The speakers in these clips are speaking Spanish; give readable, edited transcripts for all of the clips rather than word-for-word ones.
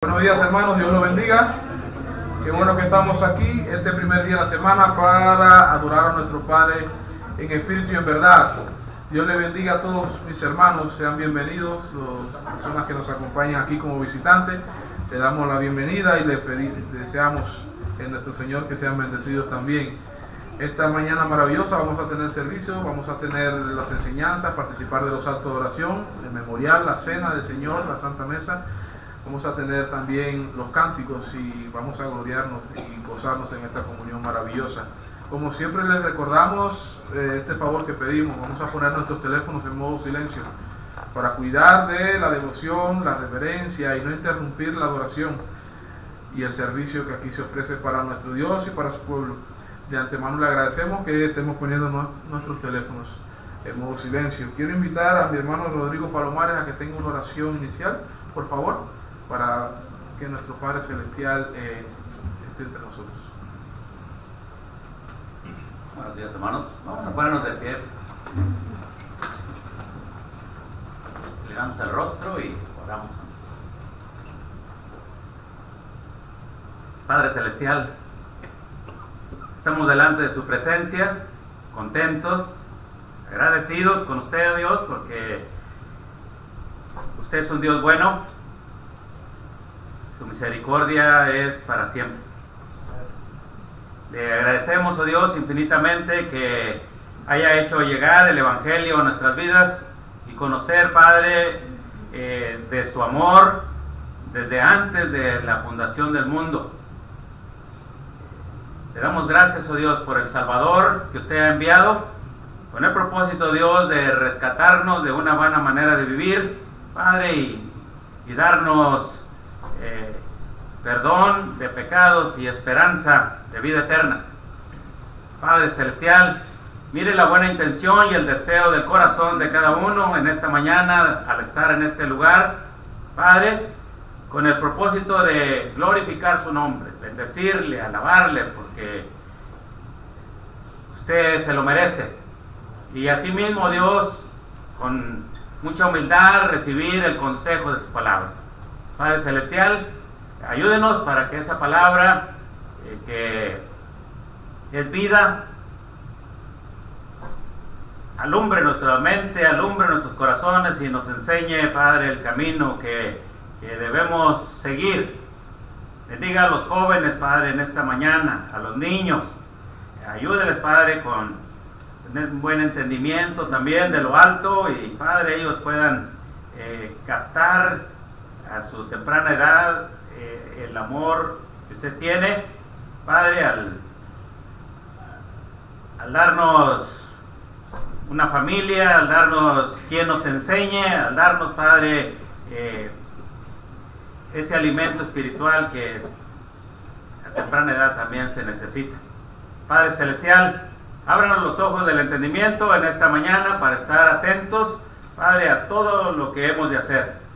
Buenos días, hermanos, Dios los bendiga. Qué bueno que estamos aquí este primer día de la semana para adorar a nuestro Padre en espíritu y en verdad. Dios les bendiga a todos mis hermanos, sean bienvenidos, las personas que nos acompañan aquí como visitantes. Le damos la bienvenida y les deseamos en nuestro Señor que sean bendecidos también. Esta mañana maravillosa vamos a tener servicio, vamos a tener las enseñanzas, participar de los actos de oración, el memorial, la cena del Señor, la Santa Mesa. Vamos a tener también los cánticos y vamos a gloriarnos y gozarnos en esta comunión maravillosa. Como siempre les recordamos este favor que pedimos, vamos a poner nuestros teléfonos en modo silencio para cuidar de la devoción, la reverencia y no interrumpir la adoración y el servicio que aquí se ofrece para nuestro Dios y para su pueblo. De antemano le agradecemos que estemos poniendo nuestros teléfonos en modo silencio. Quiero invitar a mi hermano Rodrigo Palomares a que tenga una oración inicial, por favor, para que nuestro Padre Celestial esté entre nosotros. Buenos días, hermanos. Vamos a ponernos de pie. Le damos el rostro y oramos. Padre Celestial, estamos delante de su presencia, contentos, agradecidos con usted, Dios, porque usted es un Dios bueno. Su misericordia es para siempre. Le agradecemos, oh Dios, infinitamente que haya hecho llegar el Evangelio a nuestras vidas y conocer, Padre, de su amor desde antes de la fundación del mundo. Le damos gracias, oh Dios, por el Salvador que usted ha enviado, con el propósito, Dios, de rescatarnos de una vana manera de vivir, Padre, y darnos perdón de pecados y esperanza de vida eterna. Padre Celestial, mire la buena intención y el deseo del corazón de cada uno en esta mañana al estar en este lugar, Padre, con el propósito de glorificar su nombre, bendecirle, alabarle, porque usted se lo merece. Y asimismo, Dios, con mucha humildad, recibir el consejo de su palabra. Padre Celestial, ayúdenos para que esa palabra que es vida alumbre nuestra mente, alumbre nuestros corazones y nos enseñe, Padre, el camino que debemos seguir. Bendiga a los jóvenes, Padre, en esta mañana, a los niños. Ayúdeles, Padre, con tener un buen entendimiento también de lo alto y, Padre, ellos puedan captar a su temprana edad el amor que usted tiene, Padre, al darnos una familia, al darnos quien nos enseñe, al darnos, Padre, ese alimento espiritual que a temprana edad también se necesita. Padre Celestial, ábranos los ojos del entendimiento en esta mañana para estar atentos, Padre, a todo lo que hemos de hacer.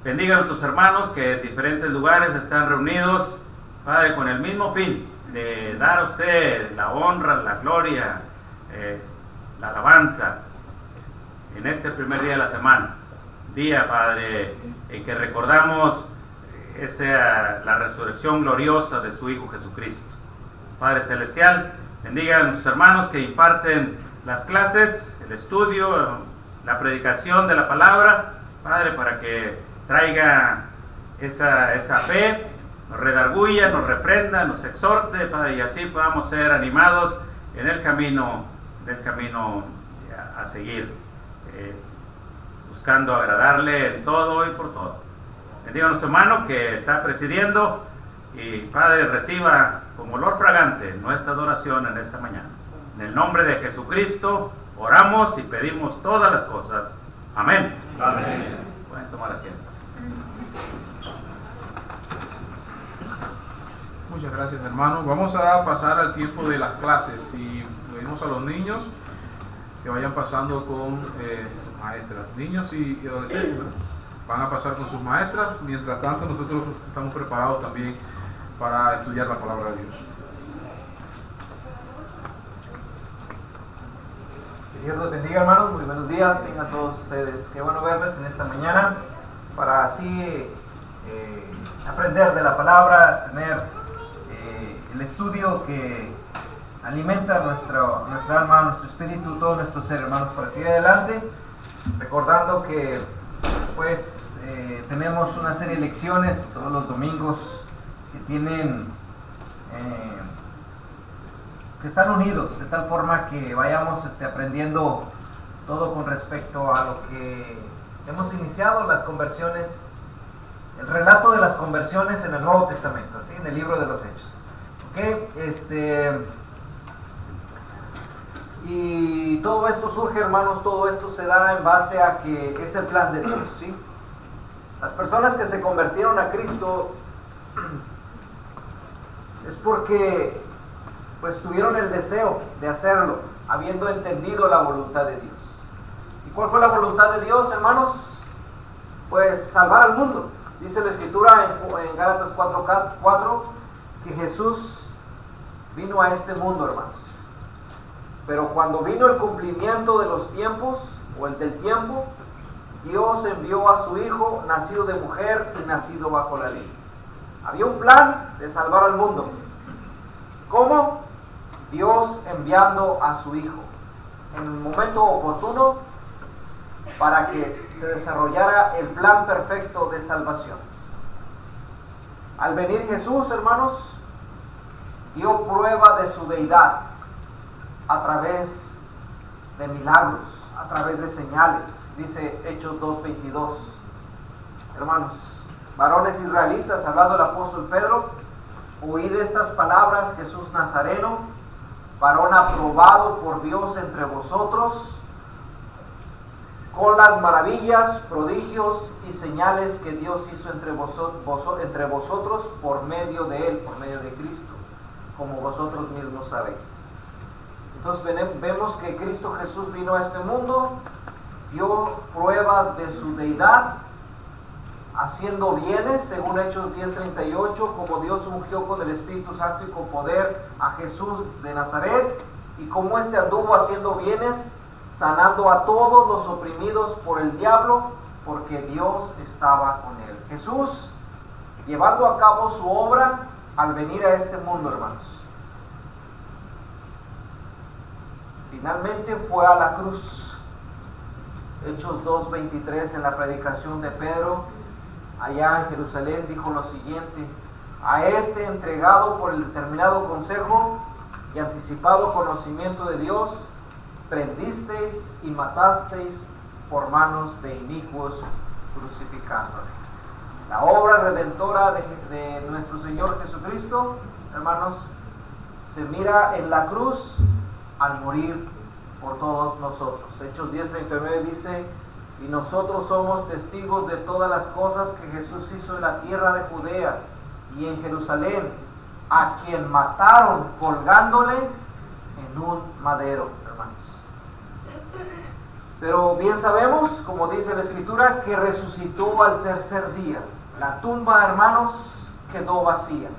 Bendiga a nuestros hermanos que en diferentes lugares están reunidos, Padre, con el mismo fin de dar a usted la honra, la gloria, la alabanza en este primer día de la semana. Día, Padre, en que recordamos la resurrección gloriosa de su Hijo Jesucristo. Padre Celestial, bendiga a nuestros hermanos que imparten las clases, el estudio, la predicación de la palabra, Padre, para que traiga esa fe, nos redarguya, nos reprenda, nos exhorte, Padre, y así podamos ser animados en el camino a seguir, buscando agradarle en todo y por todo. Bendiga a nuestro hermano que está presidiendo y, Padre, reciba como olor fragante nuestra adoración en esta mañana. En el nombre de Jesucristo oramos y pedimos todas las cosas. Amén. Amén. Pueden tomar asiento. Muchas gracias, hermano. Vamos a pasar al tiempo de las clases y pedimos a los niños que vayan pasando con sus maestras. Niños y adolescentes, ¿verdad? Van a pasar con sus maestras. Mientras tanto, nosotros estamos preparados también para estudiar la palabra de Dios. Dios los bendiga, hermanos. Muy buenos días, tengan todos ustedes. Qué bueno verles en esta mañana para así aprender de la palabra, tener el estudio que alimenta nuestra alma, nuestro espíritu, todo nuestro ser, hermanos, para seguir adelante, recordando que pues tenemos una serie de lecciones todos los domingos que tienen que están unidos de tal forma que vayamos aprendiendo todo con respecto a lo que hemos iniciado, las conversiones, el relato de las conversiones en el Nuevo Testamento, ¿sí? En el libro de los Hechos. Y todo esto surge, hermanos, todo esto se da en base a que es el plan de Dios, ¿sí? Las personas que se convirtieron a Cristo es porque pues tuvieron el deseo de hacerlo, habiendo entendido la voluntad de Dios. ¿Y cuál fue la voluntad de Dios, hermanos? Pues salvar al mundo. Dice la Escritura en Gálatas 4:4 que Jesús vino a este mundo, hermanos. Pero cuando vino el cumplimiento de los tiempos, o el del tiempo, Dios envió a su Hijo, nacido de mujer y nacido bajo la ley. Había un plan de salvar al mundo. ¿Cómo? Dios enviando a su Hijo en el momento oportuno para que se desarrollara el plan perfecto de salvación. Al venir Jesús, hermanos, dio prueba de su deidad a través de milagros, a través de señales. Dice Hechos 2:22. Hermanos, varones israelitas, hablando el apóstol Pedro, oíd estas palabras: Jesús Nazareno, varón aprobado por Dios entre vosotros, con las maravillas, prodigios y señales que Dios hizo entre vosotros por medio de Él, por medio de Cristo, como vosotros mismos sabéis. Entonces vemos que Cristo Jesús vino a este mundo, dio prueba de su deidad, haciendo bienes, según Hechos 10:38, como Dios ungió con el Espíritu Santo y con poder a Jesús de Nazaret, y como éste anduvo haciendo bienes, sanando a todos los oprimidos por el diablo, porque Dios estaba con él. Jesús, llevando a cabo su obra al venir a este mundo, hermanos. Finalmente fue a la cruz. Hechos 2:23, en la predicación de Pedro allá en Jerusalén, dijo lo siguiente: a este entregado por el determinado consejo y anticipado conocimiento de Dios, prendisteis y matasteis por manos de inicuos, crucificándole. La obra redentora de nuestro Señor Jesucristo, hermanos, se mira en la cruz al morir por todos nosotros. Hechos 10:39 dice: y nosotros somos testigos de todas las cosas que Jesús hizo en la tierra de Judea y en Jerusalén, a quien mataron colgándole en un madero, hermanos. Pero bien sabemos, como dice la Escritura, que resucitó al tercer día. La tumba, hermanos, quedó vacía.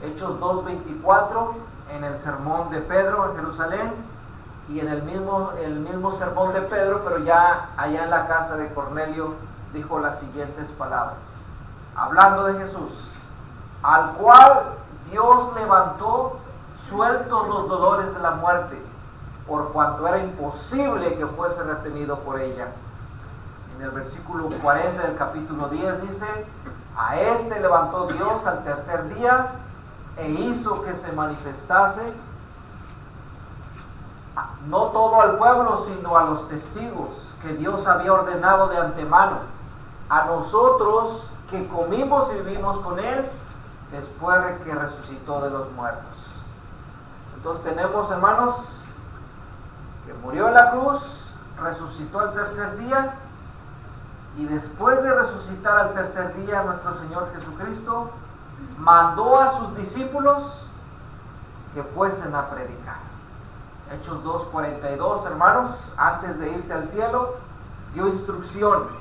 Hechos 2:24, en el sermón de Pedro en Jerusalén, y en el mismo sermón de Pedro, pero ya allá en la casa de Cornelio, dijo las siguientes palabras, hablando de Jesús: al cual Dios levantó sueltos los dolores de la muerte, por cuanto era imposible que fuese retenido por ella. En el versículo 40 del capítulo 10 dice: a este levantó Dios al tercer día e hizo que se manifestase, no todo al pueblo, sino a los testigos que Dios había ordenado de antemano, a nosotros que comimos y vivimos con Él después de que resucitó de los muertos. Entonces tenemos, hermanos, que murió en la cruz, resucitó al tercer día, y después de resucitar al tercer día, nuestro Señor Jesucristo mandó a sus discípulos que fuesen a predicar. Hechos 2:42, hermanos, antes de irse al cielo, dio instrucciones,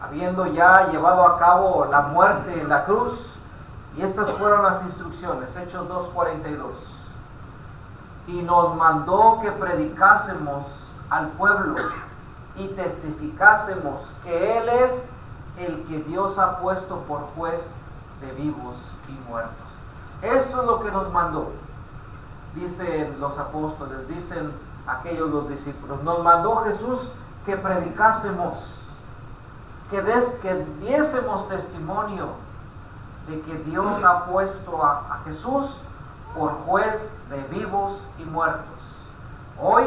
habiendo ya llevado a cabo la muerte en la cruz, y estas fueron las instrucciones. Hechos 2:42, y nos mandó que predicásemos al pueblo y testificásemos que Él es el que Dios ha puesto por juez de vivos y muertos. Esto es lo que nos mandó, dicen los apóstoles, dicen aquellos los discípulos. Nos mandó Jesús que predicásemos, que diésemos testimonio de que Dios ha puesto a Jesús por juez de vivos y muertos. Hoy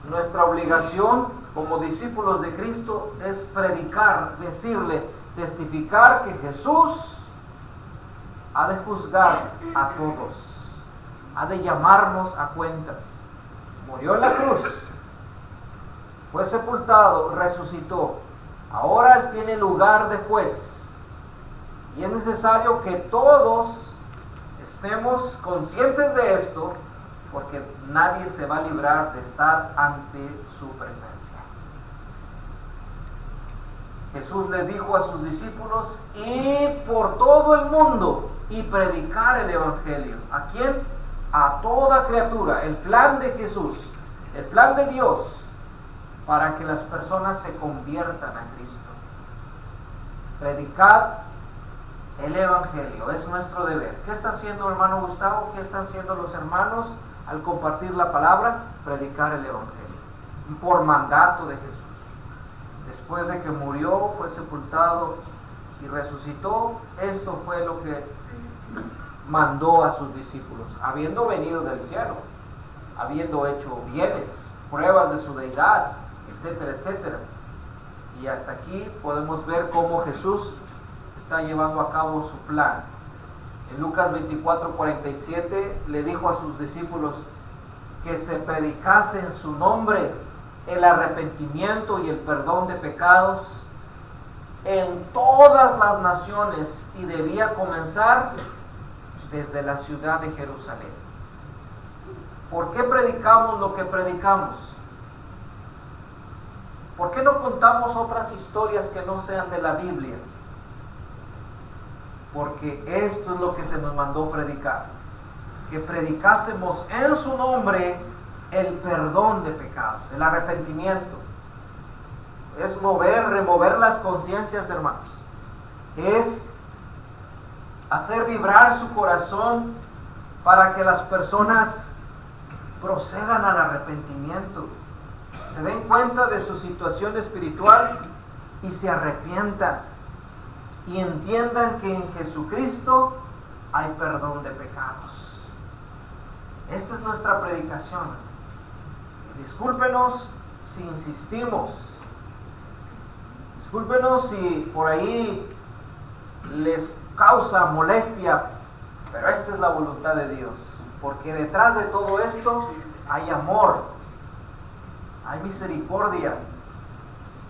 nuestra obligación como discípulos de Cristo es predicar, decirle, testificar que Jesús ha de juzgar a todos, ha de llamarnos a cuentas. Murió en la cruz, fue sepultado, resucitó. Ahora Él tiene lugar de juez. Y es necesario que todos estemos conscientes de esto, porque nadie se va a librar de estar ante su presencia. Jesús le dijo a sus discípulos: ir por todo el mundo y predicar el Evangelio. ¿A quién? A toda criatura. El plan de Jesús, el plan de Dios, para que las personas se conviertan a Cristo. Predicar el Evangelio es nuestro deber. ¿Qué está haciendo el hermano Gustavo? ¿Qué están haciendo los hermanos al compartir la palabra? Predicar el Evangelio, por mandato de Jesús. Después de que murió, fue sepultado y resucitó, esto fue lo que mandó a sus discípulos, habiendo venido del cielo, habiendo hecho bienes, pruebas de su deidad, etcétera, etcétera. Y hasta aquí podemos ver cómo Jesús está llevando a cabo su plan. En Lucas 24:47 le dijo a sus discípulos que se predicase en su nombre el arrepentimiento y el perdón de pecados en todas las naciones, y debía comenzar desde la ciudad de Jerusalén. ¿Por qué predicamos lo que predicamos? ¿Por qué no contamos otras historias que no sean de la Biblia? Porque esto es lo que se nos mandó predicar, que predicásemos en su nombre el perdón de pecados, el arrepentimiento. Es remover las conciencias, hermanos. Es hacer vibrar su corazón para que las personas procedan al arrepentimiento, se den cuenta de su situación espiritual y se arrepientan y entiendan que en Jesucristo hay perdón de pecados. Esta es nuestra predicación. Discúlpenos si insistimos, discúlpenos si por ahí les causa molestia, pero esta es la voluntad de Dios, porque detrás de todo esto hay amor, hay misericordia,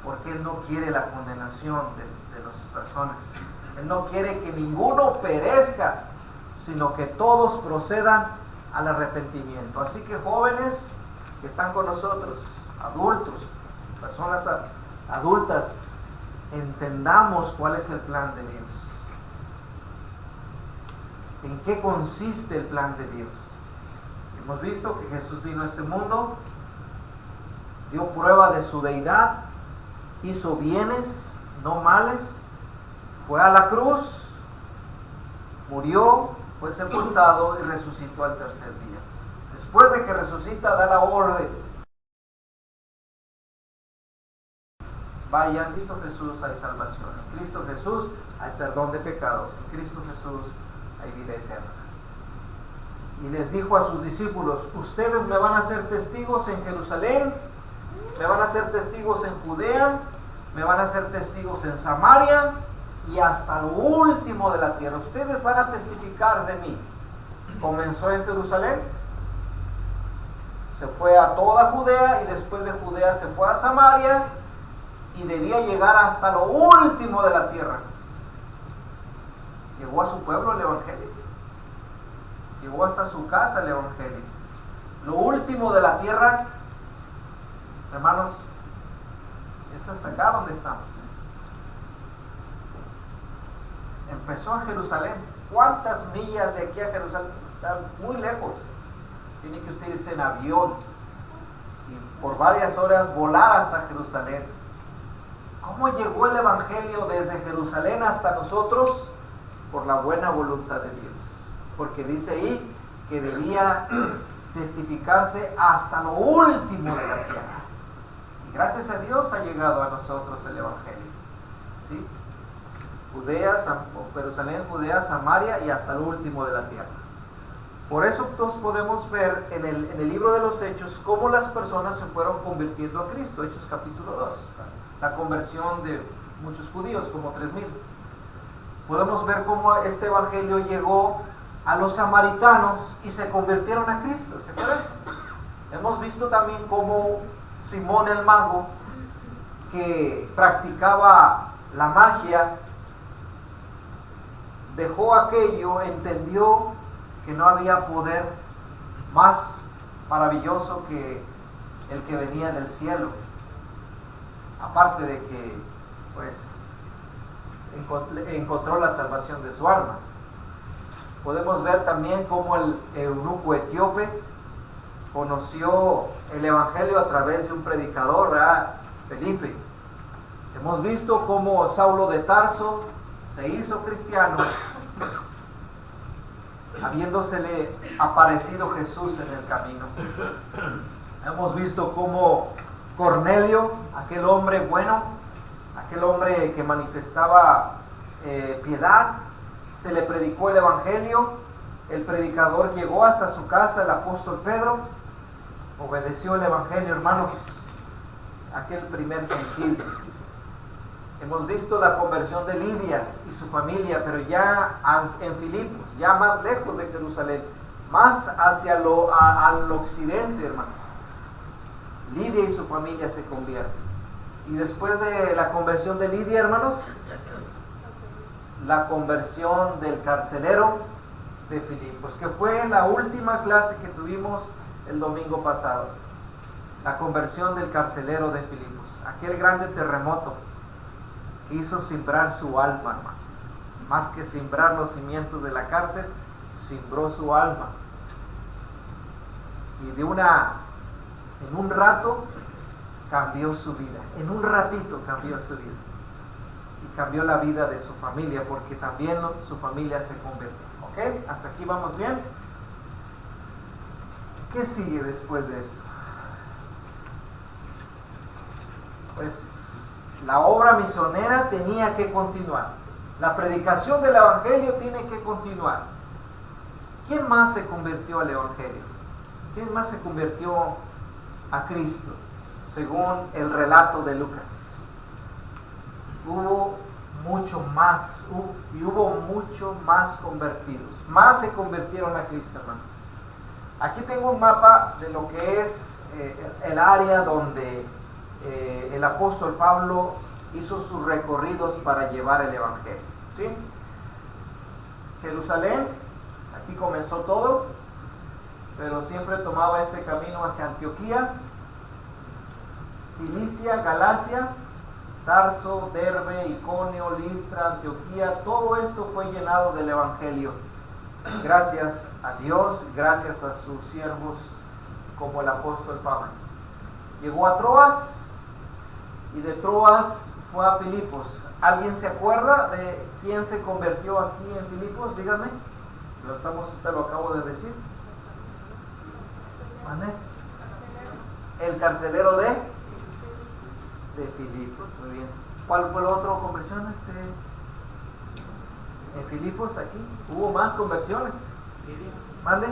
porque Él no quiere la condenación de las personas. Él no quiere que ninguno perezca, sino que todos procedan al arrepentimiento. Así que jóvenes que están con nosotros, adultos, personas adultas, entendamos cuál es el plan de Dios. ¿En qué consiste el plan de Dios? Hemos visto que Jesús vino a este mundo, dio prueba de su deidad, hizo bienes, no males, fue a la cruz, murió, fue sepultado y resucitó al tercer día. Después de que resucita, da la orden: vayan, en Cristo Jesús hay salvación, en Cristo Jesús hay perdón de pecados, en Cristo Jesús hay vida eterna. Y les dijo a sus discípulos: ustedes me van a ser testigos en Jerusalén, me van a ser testigos en Judea, me van a ser testigos en Samaria y hasta lo último de la tierra. Ustedes van a testificar de mí. Comenzó en Jerusalén, se fue a toda Judea, y después de Judea se fue a Samaria, y debía llegar hasta lo último de la tierra. Llegó a su pueblo el Evangelio, llegó hasta su casa el Evangelio. Lo último de la tierra, hermanos, es hasta acá donde estamos. Empezó en Jerusalén. ¿Cuántas millas de aquí a Jerusalén? Está muy lejos. Tiene que usted irse en avión y por varias horas volar hasta Jerusalén. ¿Cómo llegó el Evangelio desde Jerusalén hasta nosotros? Por la buena voluntad de Dios. Porque dice ahí que debía testificarse hasta lo último de la tierra. Y gracias a Dios ha llegado a nosotros el Evangelio. ¿Sí? Jerusalén, Judea, Samaria y hasta lo último de la tierra. Por eso todos podemos ver en el libro de los Hechos cómo las personas se fueron convirtiendo a Cristo. Hechos capítulo 2. La conversión de muchos judíos, como 3,000. Podemos ver cómo este evangelio llegó a los samaritanos y se convirtieron a Cristo. ¿Se acuerdan? Hemos visto también cómo Simón el mago, que practicaba la magia, dejó aquello, entendió que no había poder más maravilloso que el que venía del cielo. Aparte de que, pues, encontró la salvación de su alma. Podemos ver también cómo el eunuco etíope conoció el evangelio a través de un predicador, ¿verdad? Felipe. Hemos visto cómo Saulo de Tarso se hizo cristiano, habiéndosele aparecido Jesús en el camino. Hemos visto cómo Cornelio, aquel hombre bueno, aquel hombre que manifestaba piedad, se le predicó el evangelio. El predicador llegó hasta su casa, el apóstol Pedro obedeció el evangelio, hermanos, aquel primer gentil. Hemos visto la conversión de Lidia y su familia, pero ya en Filipos, ya más lejos de Jerusalén, más hacia al occidente, hermanos. Lidia y su familia se convierten. Y después de la conversión de Lidia, hermanos, la conversión del carcelero de Filipos, que fue la última clase que tuvimos el domingo pasado. La conversión del carcelero de Filipos, aquel grande terremoto que hizo sembrar su alma, hermanos. Más que sembrar los cimientos de la cárcel, sembró su alma. Y en un rato cambió su vida, en un ratito cambió su vida. Y cambió la vida de su familia, porque también su familia se convirtió. ¿Ok? ¿Hasta aquí vamos bien? ¿Qué sigue después de esto? Pues la obra misionera tenía que continuar. La predicación del evangelio tiene que continuar. ¿Quién más se convirtió al evangelio? ¿Quién más se convirtió a Cristo? Según el relato de Lucas. Hubo mucho más convertidos. Más se convirtieron a Cristo, hermanos. Aquí tengo un mapa de lo que es el área donde el apóstol Pablo hizo sus recorridos para llevar el evangelio. ¿Sí? Jerusalén, aquí comenzó todo, pero siempre tomaba este camino hacia Antioquía, Cilicia, Galacia, Tarso, Derbe, Iconio, Listra, Antioquía. Todo esto fue llenado del evangelio. Gracias a Dios, gracias a sus siervos como el apóstol Pablo. Llegó a Troas y de Troas fue a Filipos. ¿Alguien se acuerda de quién se convirtió aquí en Filipos? Dígame. Te lo acabo de decir. ¿Vale? El carcelero de Filipos. Muy bien. ¿Cuál fue la otra conversión? En Filipos, aquí hubo más conversiones. ¿Mande?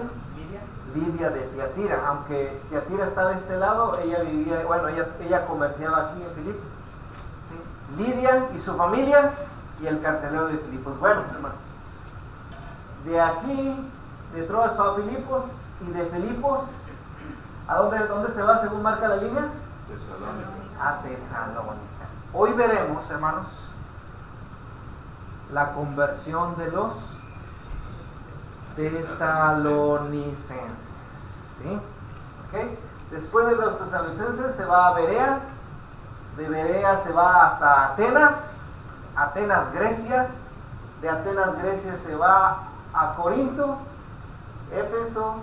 Lidia de Tiatira, aunque Tiatira está de este lado, ella vivía, ella comerciaba aquí en Filipos. ¿Sí? Lidia y su familia y el carcelero de Filipos. Bueno, hermano, de aquí, de Troas fue a Filipos, y de Filipos, ¿a dónde se va según marca la línea? A Tesalónica. Hoy veremos, hermanos, la conversión de los tesalonicenses. ¿Sí? ¿Okay? Después de los tesalonicenses se va a Berea. De Berea se va hasta Atenas, Grecia. De Atenas, Grecia se va a Corinto, Éfeso,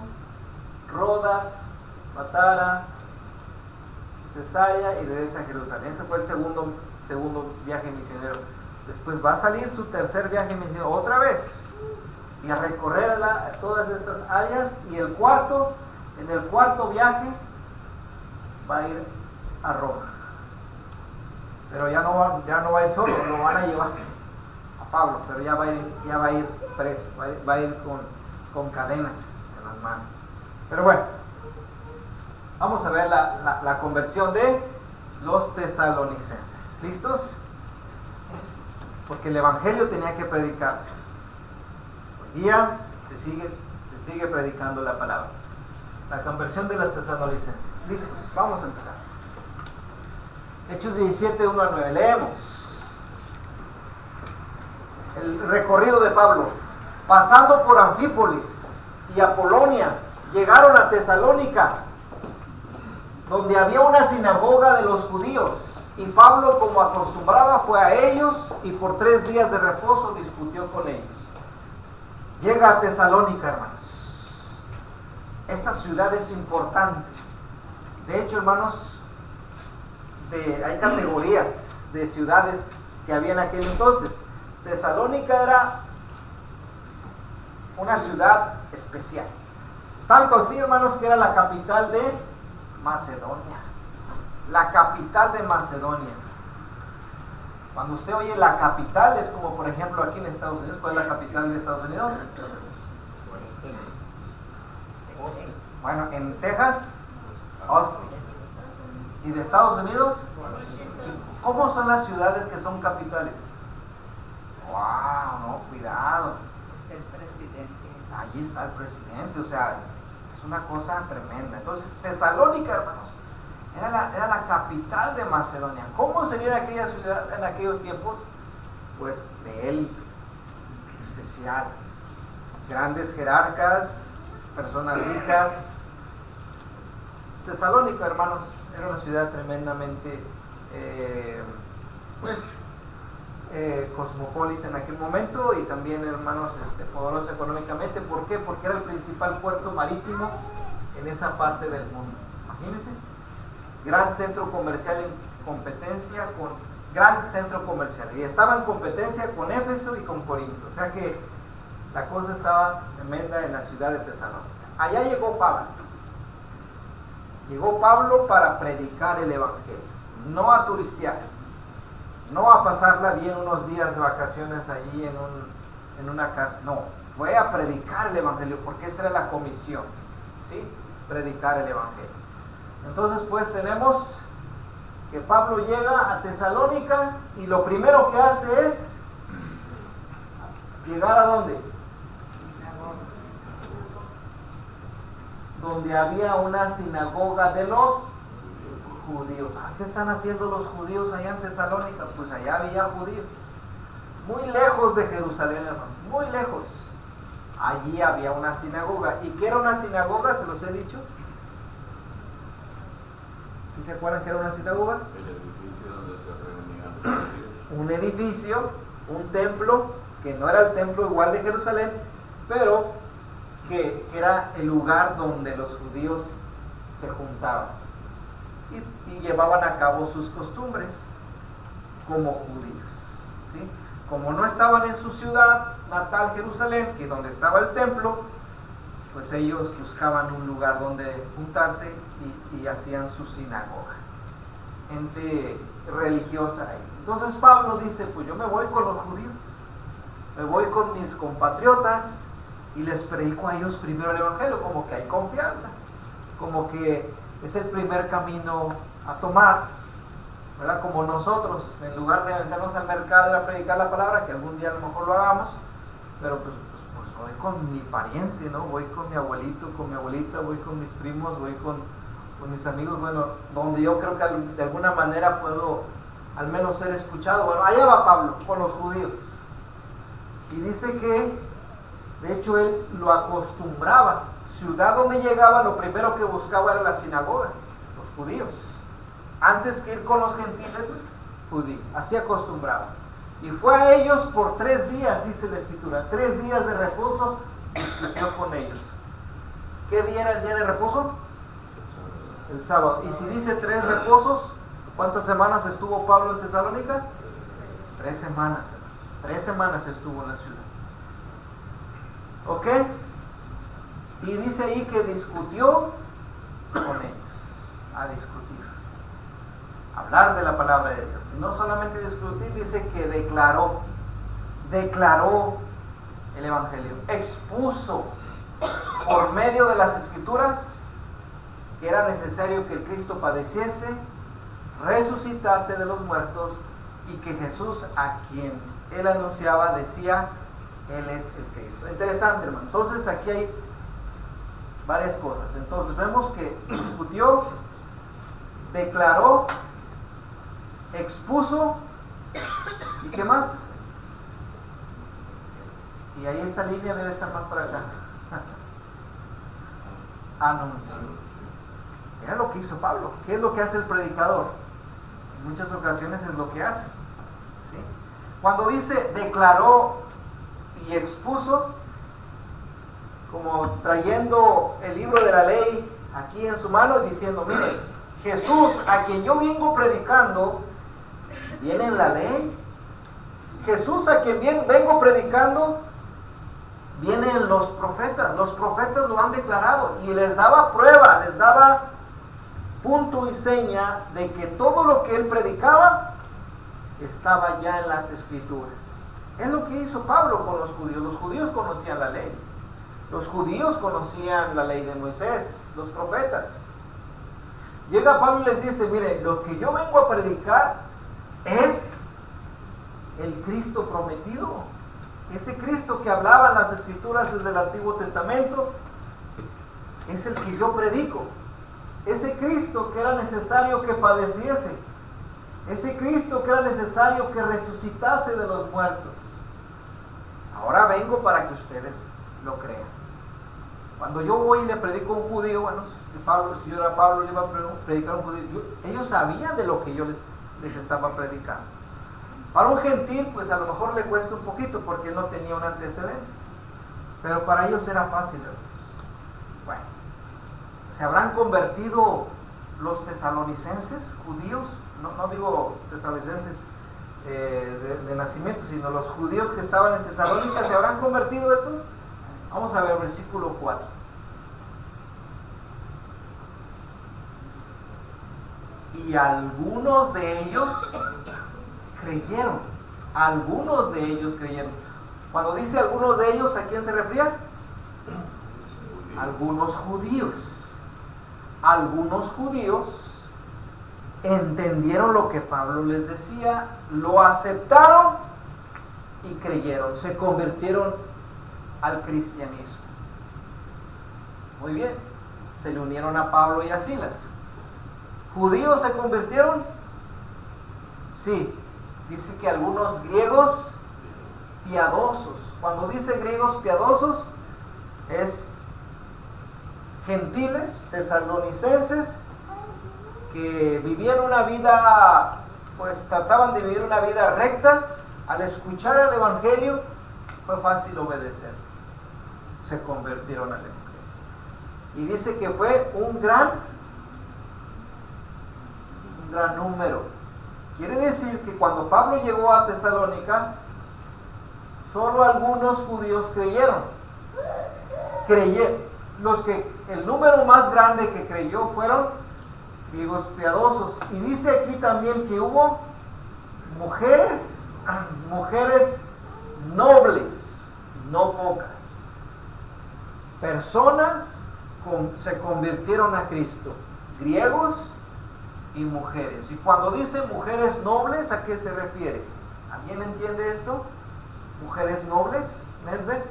Rodas, Patara, Cesarea y regresa a Jerusalén. Ese fue el segundo viaje misionero. Después va a salir su tercer viaje misionero otra vez y a recorrer todas estas áreas. Y en el cuarto viaje va a ir a Roma. Pero ya no va a ir solo, lo van a llevar a Pablo, pero ya va a ir preso, va a ir con cadenas en las manos. Pero bueno, vamos a ver la conversión de los tesalonicenses. ¿Listos? Porque el evangelio tenía que predicarse. Hoy día se sigue predicando la palabra. La conversión de los tesalonicenses. ¿Listos? Vamos a empezar. Hechos 17, 1 al 9. Leemos. El recorrido de Pablo. Pasando por Anfípolis y Apolonia, llegaron a Tesalónica, donde había una sinagoga de los judíos. Y Pablo, como acostumbraba, fue a ellos y por 3 días de reposo discutió con ellos. Llega a Tesalónica, hermanos. Esta ciudad es importante. De hecho, hermanos, hay categorías de ciudades que había en aquel entonces. Tesalónica era una ciudad especial. Tanto así, hermanos, que era la capital de Macedonia. La capital de Macedonia. Cuando usted oye la capital, es como por ejemplo aquí en Estados Unidos. ¿Cuál es la capital de Estados Unidos? Bueno, en Texas, Austin. ¿Y de Estados Unidos? ¿Cómo son las ciudades que son capitales? ¡Wow! No, cuidado. El presidente. Allí está el presidente, o sea, es una cosa tremenda. Entonces, Tesalónica, hermanos, era la capital de Macedonia. ¿Cómo sería aquella ciudad en aquellos tiempos? Pues de élite, especial. Grandes jerarcas, personas ricas. Tesalónica, hermanos, era una ciudad tremendamente cosmopolita en aquel momento y también, hermanos, poderosa económicamente. ¿Por qué? Porque era el principal puerto marítimo en esa parte del mundo. Imagínense, gran centro comercial en competencia con gran centro comercial, y estaba en competencia con Éfeso y con Corinto. O sea que la cosa estaba tremenda en la ciudad de Tesalónica. Allá llegó Pablo. Llegó Pablo para predicar el evangelio, no a turistear, no a pasarla bien unos días de vacaciones allí en una casa. No, fue a predicar el evangelio, porque esa era la comisión, ¿sí? Predicar el evangelio. Entonces, pues tenemos que Pablo llega a Tesalónica y lo primero que hace es llegar a ¿dónde? Donde había una sinagoga de los judíos. ¿Qué están haciendo los judíos allá en Tesalónica? Pues allá había judíos, muy lejos de Jerusalén, hermano, muy lejos. Allí había una sinagoga. ¿Y qué era una sinagoga? Se los he dicho. ¿Sí se acuerdan que era una sinagoga? El edificio donde se reunían los judíos. Un edificio, un templo, que no era el templo igual de Jerusalén, pero que era el lugar donde los judíos se juntaban y llevaban a cabo sus costumbres como judíos, ¿sí? Como no estaban en su ciudad natal Jerusalén, que donde estaba el templo, pues ellos buscaban un lugar donde juntarse y hacían su sinagoga. Gente religiosa ahí. Entonces Pablo dice, pues yo me voy con los judíos, me voy con mis compatriotas y les predico a ellos primero el evangelio. Como que hay confianza, como que es el primer camino a tomar, ¿verdad? Como nosotros, en lugar de aventarnos al mercado y a predicar la palabra, que algún día a lo mejor lo hagamos, pero pues voy con mi pariente, ¿no? Voy con mi abuelito, con mi abuelita, voy con mis primos, voy con mis amigos, bueno, donde yo creo que de alguna manera puedo al menos ser escuchado. Bueno, allá va Pablo con los judíos y dice que de hecho él lo acostumbraba. Ciudad donde llegaba, lo primero que buscaba era la sinagoga, los judíos, antes que ir con los gentiles judíos. Así acostumbraba. Y fue a ellos por 3 días, dice la escritura, 3 días de reposo, discutió con ellos. ¿Qué día era el día de reposo? El sábado. Y si dice 3 reposos, ¿Cuántas semanas estuvo Pablo en Tesalónica? 3 semanas. 3 semanas estuvo en la ciudad. ¿Ok? Y dice ahí que discutió con ellos. A discutir. Hablar de la palabra de Dios. Y no solamente discutir, dice que declaró. Declaró el Evangelio. Expuso por medio de las Escrituras que era necesario que el Cristo padeciese, resucitase de los muertos y que Jesús, a quien él anunciaba, decía, él es el Cristo. Interesante, hermano. Entonces aquí hay varias cosas. Entonces vemos que discutió, declaró, expuso, ¿y qué más? Y ahí esta línea debe estar más para acá. Anunció. Era lo que hizo Pablo. ¿Qué es lo que hace el predicador? En muchas ocasiones es lo que hace. ¿Sí? Cuando dice declaró y expuso, como trayendo el libro de la ley aquí en su mano y diciendo, mire, Jesús, a quien yo vengo predicando, viene en la ley. Jesús, a quien vengo predicando, viene en los profetas. Los profetas lo han declarado y les daba prueba, les daba punto y seña de que todo lo que él predicaba estaba ya en las Escrituras. Es lo que hizo Pablo con los judíos. Los judíos conocían la ley. Los judíos conocían la ley de Moisés, los profetas. Llega Pablo y les dice, mire, lo que yo vengo a predicar es el Cristo prometido. Ese Cristo que hablaban las Escrituras desde el Antiguo Testamento es el que yo predico. Ese Cristo que era necesario que padeciese. Ese Cristo que era necesario que resucitase de los muertos. Ahora vengo para que ustedes lo crean. Cuando yo voy y le predico a un judío, bueno, si yo era Pablo, le iba a predicar a un judío, ellos sabían de lo que yo les estaba predicando. Para un gentil, pues a lo mejor le cuesta un poquito porque no tenía un antecedente. Pero para ellos era fácil, hermanos. Bueno, ¿se habrán convertido los tesalonicenses, judíos? No digo tesalonicenses de nacimiento, sino los judíos que estaban en Tesalónica, ¿se habrán convertido esos? Vamos a ver versículo 4. Y algunos de ellos creyeron. Algunos de ellos creyeron. Cuando dice algunos de ellos, ¿a quién se refiere? Algunos judíos. Algunos judíos entendieron lo que Pablo les decía, lo aceptaron y creyeron, se convirtieron al cristianismo. Muy bien, se le unieron a Pablo y a Silas. ¿Judíos se convirtieron? Sí, dice que algunos griegos piadosos. Cuando dice griegos piadosos, es gentiles, tesalonicenses, que vivían una vida, pues trataban de vivir una vida recta. Al escuchar el Evangelio, fue fácil obedecer. Se convirtieron al Evangelio. Y dice que fue un gran número. Quiere decir que cuando Pablo llegó a Tesalónica, solo algunos judíos creyeron. El número más grande que creyó fueron griegos piadosos. Y dice aquí también que hubo mujeres nobles, no pocas. Personas se convirtieron a Cristo, griegos y mujeres. Y cuando dice mujeres nobles, ¿a qué se refiere? ¿Alguien entiende esto? ¿Mujeres nobles? ¿Nedved?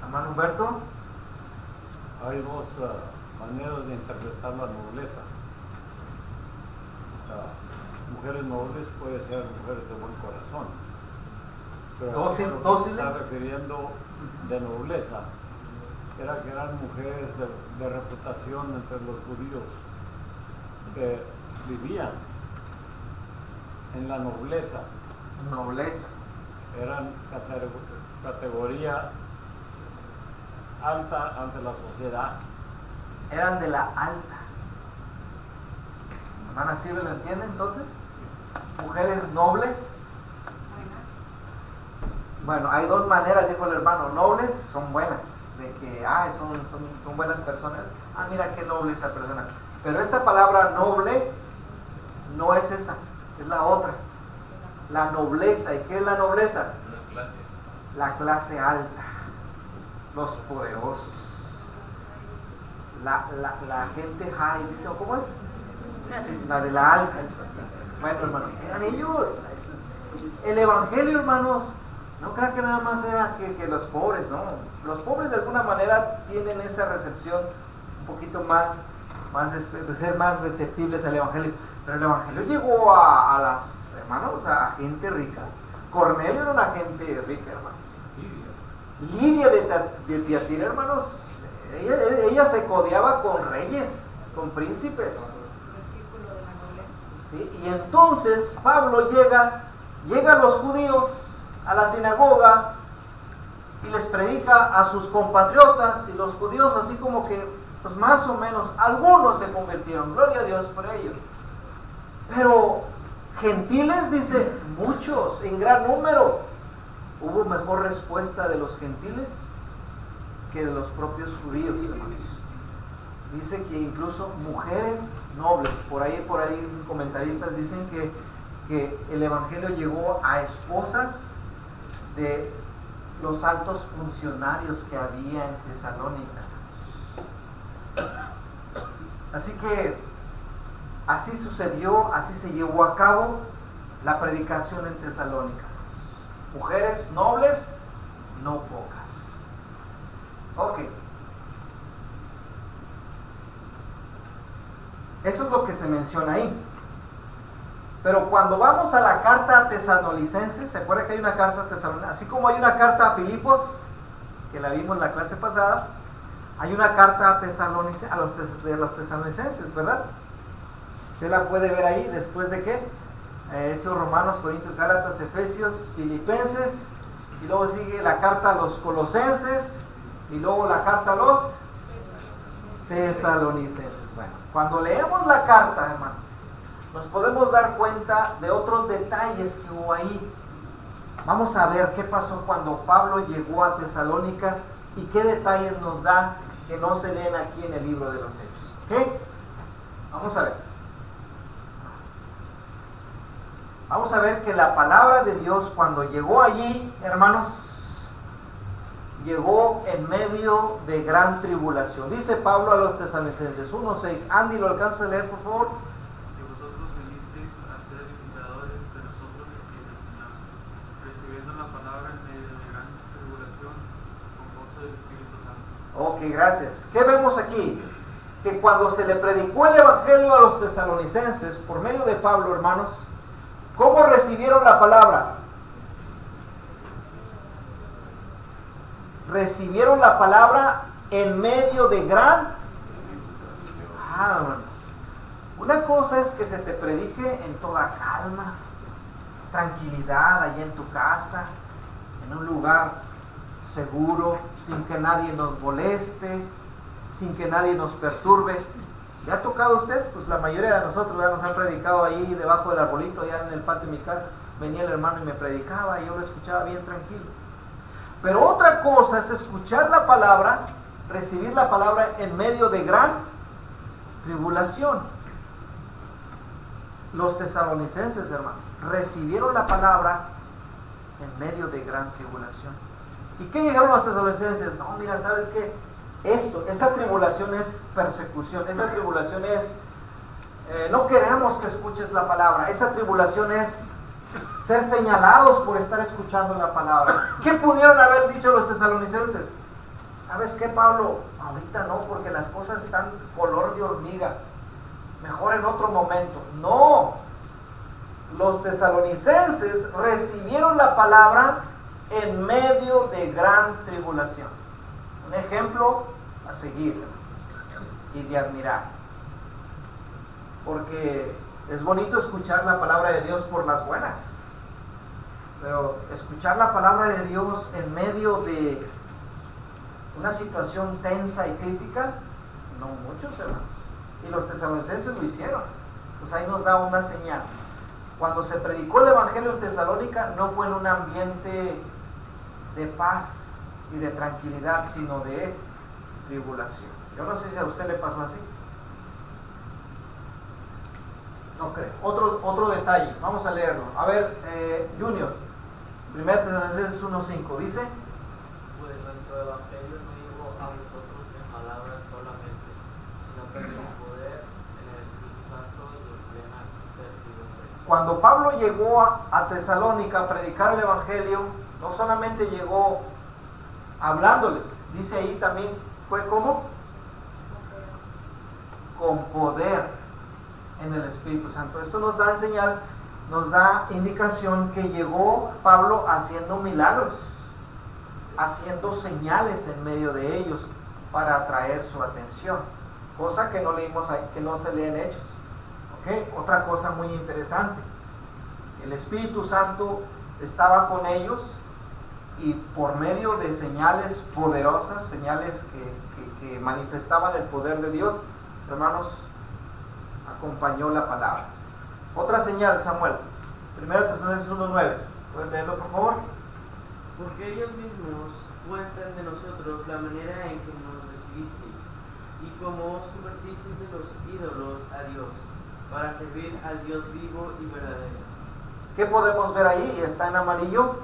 Hermano Humberto. Hay dos maneras de interpretar la nobleza. Mujeres nobles puede ser mujeres de buen corazón. Pero ¿Dóciles? Está refiriendo de nobleza. Era que eran mujeres de reputación entre los judíos que vivían en la nobleza. Nobleza. Eran categoría alta ante la sociedad. eran de la alta. Hermana Silvia, ¿lo entiende entonces? Mujeres nobles. Bueno, hay dos maneras, dijo el hermano. Nobles son buenas, de que son buenas personas. Mira qué noble esa persona. Pero esta palabra noble no es esa, es la otra. La nobleza. ¿Y qué es la nobleza? La clase alta, los poderosos, la gente high, dice, ¿cómo es? La de la alta. Bueno, hermano, eran ellos. El evangelio, hermanos, no crean que nada más era que los pobres, ¿no? Los pobres de alguna manera tienen esa recepción un poquito más de ser más receptibles al evangelio. Pero el evangelio llegó a las, hermanos, a gente rica. Cornelio era una gente rica, hermanos. Lidia de Tiatira, hermanos, ella se codeaba con reyes, con príncipes. ¿Sí? Y entonces Pablo llega a los judíos, a la sinagoga, y les predica a sus compatriotas, y los judíos así como que, pues más o menos, algunos se convirtieron, gloria a Dios por ellos. Pero gentiles, dice, muchos, en gran número. Hubo mejor respuesta de los gentiles que de los propios judíos, hermanos. Dice que incluso mujeres nobles, por ahí comentaristas dicen que el evangelio llegó a esposas de los altos funcionarios que había en Tesalónica. Así que así sucedió, así se llevó a cabo la predicación en Tesalónica. Mujeres nobles, no pocas. Ok. Eso es lo que se menciona ahí. Pero cuando vamos a la carta a Tesalonicenses, ¿se acuerda que hay una carta a Tesalonicenses? Así como hay una carta a Filipos, que la vimos en la clase pasada, hay una carta a los tesalonicenses, ¿verdad? Usted la puede ver ahí, después de qué? Hechos, Romanos, Corintios, Gálatas, Efesios, Filipenses, y luego sigue la carta a los Colosenses, y luego la carta a los Tesalonicenses. Bueno, cuando leemos la carta, hermanos, nos podemos dar cuenta de otros detalles que hubo ahí. Vamos a ver qué pasó cuando Pablo llegó a Tesalónica y qué detalles nos da que no se leen aquí en el libro de los Hechos. ¿Ok? Vamos a ver. Vamos a ver que la palabra de Dios cuando llegó allí, hermanos, llegó en medio de gran tribulación. Dice Pablo a los Tesalonicenses 1:6. Andy, ¿lo alcanzas a leer, por favor? Que vosotros vinisteis a ser imitadores de nosotros y del Señor, recibiendo la palabra en medio de gran tribulación con gozo del Espíritu Santo. Ok, gracias. ¿Qué vemos aquí? Que cuando se le predicó el evangelio a los tesalonicenses por medio de Pablo, hermanos, ¿cómo recibieron la palabra? Recibieron la palabra en medio de gran... Una cosa es que se te predique en toda calma, tranquilidad, allá en tu casa, en un lugar seguro, sin que nadie nos moleste, sin que nadie nos perturbe. ¿Le ha tocado a usted? Pues la mayoría de nosotros ya nos han predicado ahí debajo del arbolito, allá en el patio de mi casa. Venía el hermano y me predicaba y yo lo escuchaba bien tranquilo. Pero otra cosa es escuchar la palabra, recibir la palabra en medio de gran tribulación. Los tesalonicenses, hermanos, recibieron la palabra en medio de gran tribulación. ¿Y qué llegaron los tesalonicenses? No, mira, ¿sabes qué? Esa tribulación es persecución, esa tribulación es, no queremos que escuches la palabra, esa tribulación es ser señalados por estar escuchando la palabra. ¿Qué pudieron haber dicho los tesalonicenses? ¿Sabes qué, Pablo? Ahorita no, porque las cosas están color de hormiga, mejor en otro momento. No, los tesalonicenses recibieron la palabra en medio de gran tribulación. Un ejemplo a seguir y de admirar, porque es bonito escuchar la palabra de Dios por las buenas, pero escuchar la palabra de Dios en medio de una situación tensa y crítica no muchos hermanos. Y los tesalonicenses lo hicieron. Pues ahí nos da una señal. Cuando se predicó el Evangelio en Tesalónica, no fue en un ambiente de paz y de tranquilidad, sino de tribulación. Yo no sé si a usted le pasó así. No creo. Otro detalle, vamos a leerlo. A ver, Junior, 1 Tesalonicenses 1:5, dice: Pues nuestro evangelio no llegó a vosotros en palabras solamente, sino también en poder, en el Espíritu Santo y en plena certidumbre. Cuando Pablo llegó a Tesalónica a predicar el Evangelio, no solamente llegó hablándoles, dice ahí también, fue como con poder en el Espíritu Santo. Esto nos da señal, nos da indicación que llegó Pablo haciendo milagros, haciendo señales en medio de ellos para atraer su atención, cosa que no leímos ahí, que no se lee en Hechos. ¿Okay? Otra cosa muy interesante, el Espíritu Santo estaba con ellos y por medio de señales poderosas, señales que manifestaban el poder de Dios, hermanos, acompañó la palabra. Otra señal, Samuel, 1 Tesalonicenses 1:9. ¿Pueden leerlo, por favor? Porque ellos mismos cuentan de nosotros la manera en que nos recibisteis, y cómo os convertisteis de los ídolos a Dios, para servir al Dios vivo y verdadero. ¿Qué podemos ver ahí? Está en amarillo.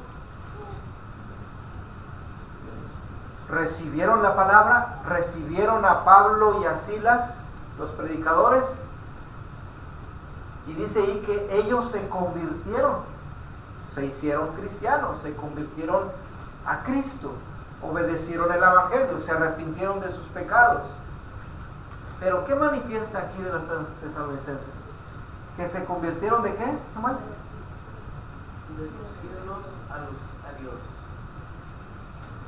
Recibieron la palabra, recibieron a Pablo y a Silas, los predicadores, y dice ahí que ellos se convirtieron, se hicieron cristianos, se convirtieron a Cristo, obedecieron el Evangelio, se arrepintieron de sus pecados. Pero ¿qué manifiesta aquí de los tesalonicenses? ¿Que se convirtieron de qué, Samuel? De los ídolos a Dios,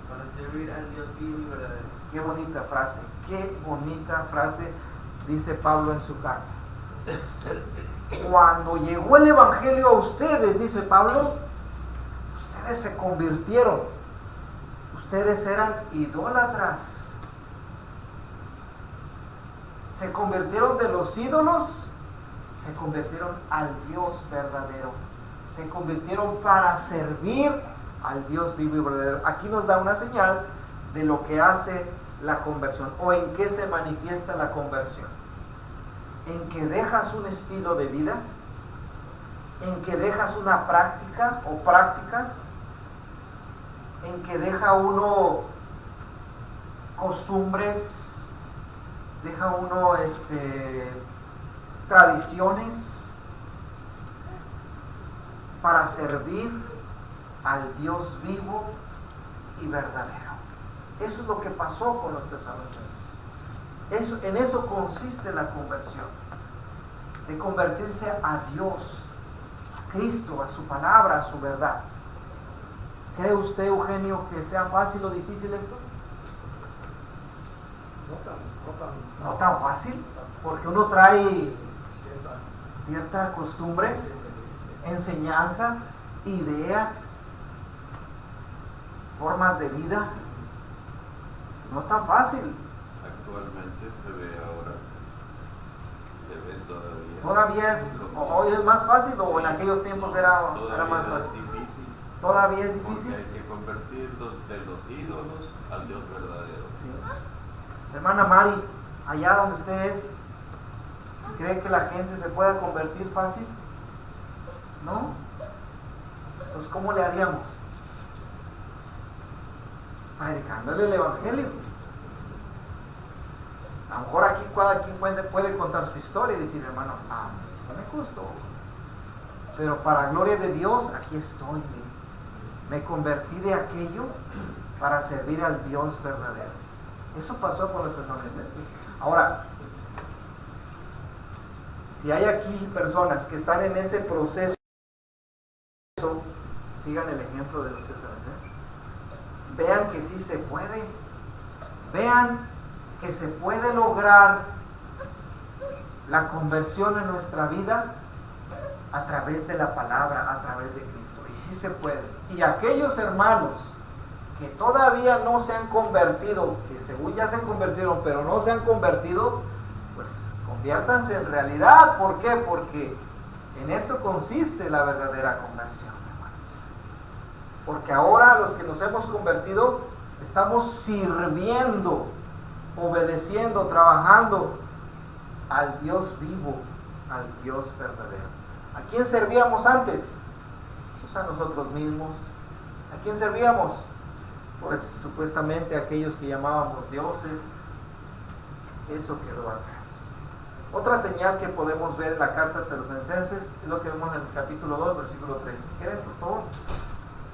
para servir al Dios vivo y verdadero. Qué bonita frase dice Pablo en su carta. Cuando llegó el Evangelio a ustedes, dice Pablo, ustedes se convirtieron, ustedes eran idólatras, se convirtieron de los ídolos, se convirtieron al Dios verdadero, se convirtieron para servir al Dios vivo y verdadero. Aquí nos da una señal de lo que hace la conversión, o en qué se manifiesta la conversión. En que dejas un estilo de vida, en que dejas una práctica o prácticas, en que deja uno costumbres, deja uno tradiciones para servir al Dios vivo y verdadero. Eso es lo que pasó con los tesalonicenses. En eso consiste la conversión, de convertirse a Dios, a Cristo, a su palabra, a su verdad. ¿Cree usted, Eugenio, que sea fácil o difícil esto? No tan fácil, porque uno trae cierta costumbre, enseñanzas, ideas, formas de vida. No tan fácil. Actualmente se ve ahora, se ve todavía. ¿Todavía es, hoy es más fácil o en aquellos tiempos era más Todavía es fácil? difícil. ¿Todavía es Porque difícil? hay que convertirlos de los ídolos al Dios verdadero. Sí. Hermana Mari, allá donde usted es, ¿cree que la gente se pueda convertir fácil? ¿No? Entonces, ¿cómo le haríamos? Predicándole el Evangelio. A lo mejor aquí cada quien puede contar su historia y decir, hermano, a mí eso me costó. Pero para gloria de Dios, aquí estoy. Me convertí de aquello para servir al Dios verdadero. Eso pasó con los tesalonicenses. Ahora, si hay aquí personas que están en ese proceso, sigan el ejemplo de los tesalonicenses. Vean que sí se puede. Vean que se puede lograr la conversión en nuestra vida a través de la palabra, a través de Cristo. Y sí se puede. Y aquellos hermanos que todavía no se han convertido, que según ya se han convertido, pero no se han convertido, pues conviértanse en realidad. ¿Por qué? Porque en esto consiste la verdadera conversión, hermanos. Porque ahora los que nos hemos convertido estamos sirviendo, obedeciendo, trabajando al Dios vivo, al Dios verdadero. ¿A quién servíamos antes? Pues a nosotros mismos. ¿A quién servíamos? Pues supuestamente a aquellos que llamábamos dioses. Eso quedó atrás. Otra señal que podemos ver en la carta de los Tesalonicenses es lo que vemos en el capítulo 2, versículo 3. ¿Quieren, por favor?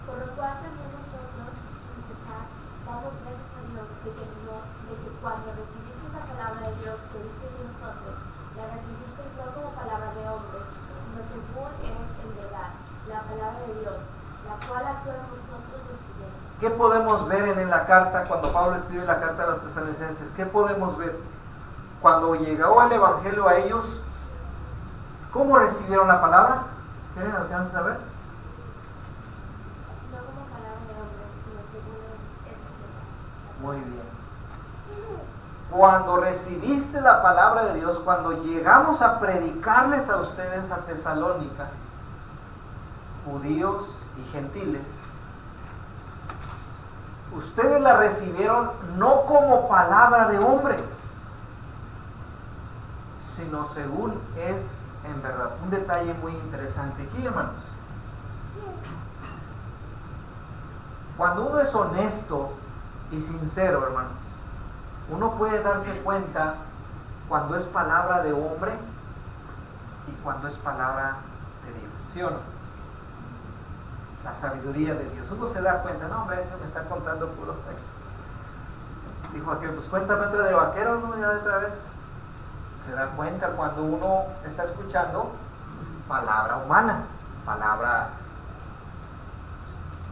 Por lo cual también nosotros, sin cesar, damos gracias a Dios de que cuando recibisteis la palabra de Dios que oísteis de nosotros, la recibisteis no como palabra de hombres, sino según es en verdad, la palabra de Dios, la cual actúa en vosotros los creyentes. ¿Qué podemos ver en la carta, cuando Pablo escribe la carta a los Tesalonicenses? ¿Qué podemos ver? Cuando llegó el Evangelio a ellos, ¿cómo recibieron la palabra? ¿Quieren alcanzar a ver? No como palabra de hombres, sino según es en verdad. Muy bien. Cuando recibiste la palabra de Dios, cuando llegamos a predicarles a ustedes a Tesalónica, judíos y gentiles, ustedes la recibieron no como palabra de hombres, sino según es en verdad. Un detalle muy interesante aquí, hermanos. Cuando uno es honesto y sincero, hermanos, uno puede darse cuenta cuando es palabra de hombre y cuando es palabra de Dios, ¿sí o no? La sabiduría de Dios. Uno se da cuenta, no, hombre, ese me está contando puro texto. Dijo aquel, pues cuéntame otra de vaquero, ¿no? Ya de otra vez. Se da cuenta cuando uno está escuchando palabra humana, palabra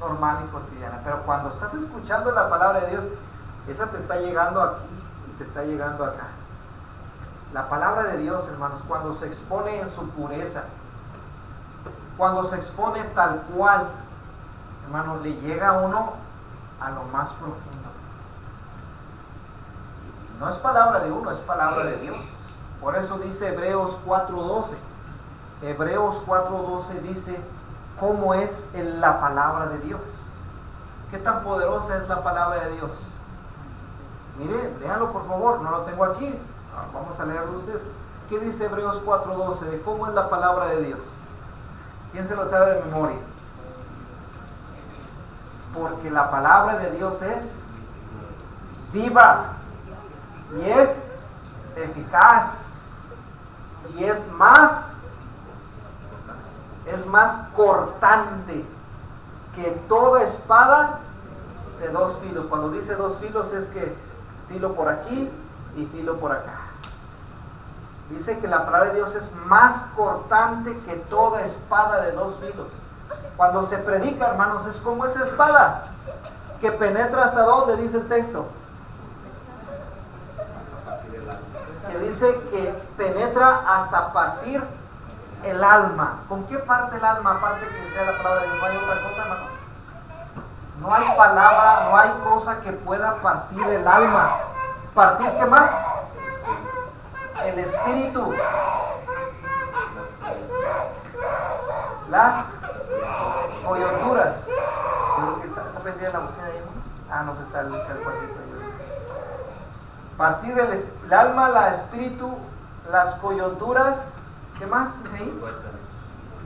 normal y cotidiana. Pero cuando estás escuchando la palabra de Dios, esa te está llegando aquí y te está llegando acá. La palabra de Dios, hermanos, cuando se expone en su pureza, cuando se expone tal cual, hermano, le llega a uno a lo más profundo. No es palabra de uno, es palabra de Dios. Por eso dice Hebreos 4:12. Hebreos 4:12 dice cómo es la palabra de Dios. ¿Qué tan poderosa es la palabra de Dios? Mire, léanlo por favor, no lo tengo aquí. Vamos a leerlo ustedes. ¿Qué dice Hebreos 4:12 de cómo es la palabra de Dios? ¿Quién se lo sabe de memoria? Porque la palabra de Dios es viva y es eficaz y es más cortante que toda espada de dos filos. Cuando dice dos filos es que filo por aquí y filo por acá. Dice que la palabra de Dios es más cortante que toda espada de dos filos. Cuando se predica, hermanos, es como esa espada que penetra hasta dónde, dice el texto. Que dice que penetra hasta partir el alma. ¿Con qué parte el alma? Aparte que sea la palabra de Dios, no hay otra cosa, hermanos. No hay palabra, no hay cosa que pueda partir el alma. ¿Partir qué más? El espíritu. Las coyunturas. ¿Está prendida la bocina ahí, no? Ah, no, está el cuartito. Partir el alma, el espíritu, las coyunturas. ¿Qué más dice ahí?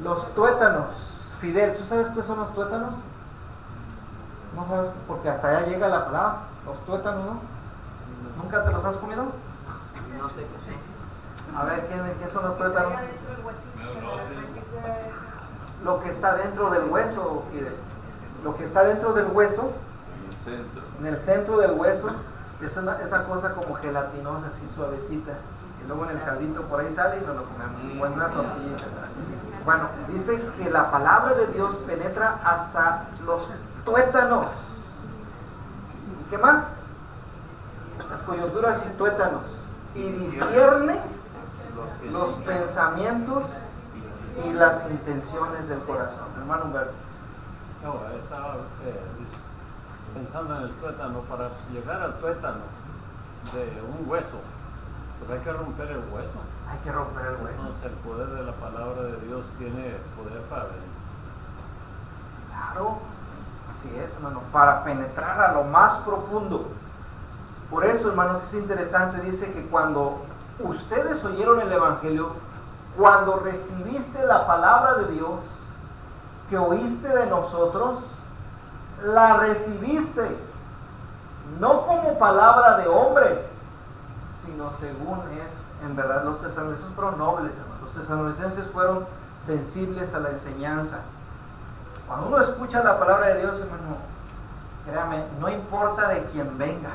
Los tuétanos. Fidel, ¿tú sabes qué son los tuétanos? No sabes, porque hasta allá llega la palabra. Los tuétanos, ¿no? ¿Nunca te los has comido? No sé qué sé. A ver, ¿qué son los tuétanos? Lo que está dentro del hueso, Fidel. Lo que está dentro del hueso, en el centro del hueso, es una cosa como gelatinosa, así suavecita. Y luego en el caldito por ahí sale y nos lo comemos. O en una tortilla. Bueno, dice que la palabra de Dios penetra hasta los tuétanos. ¿Y qué más? Las coyunturas y tuétanos. Y discierne los pensamientos y las intenciones del corazón. Hermano Humberto. No, pensando en el tuétano, para llegar al tuétano de un hueso, pues hay que romper el hueso. Hay que romper el hueso. Entonces el poder de la palabra de Dios tiene poder para Claro, así es, hermano, para penetrar a lo más profundo. Por eso, hermanos, es interesante, dice que cuando ustedes oyeron el Evangelio, cuando recibiste la palabra de Dios, que oíste de nosotros, la recibisteis, no como palabra de hombres, sino según es en verdad. Los tesalonicenses fueron nobles, hermanos. Los tesalonicenses fueron sensibles a la enseñanza. Cuando uno escucha la palabra de Dios, hermano, créame, no importa de quién venga.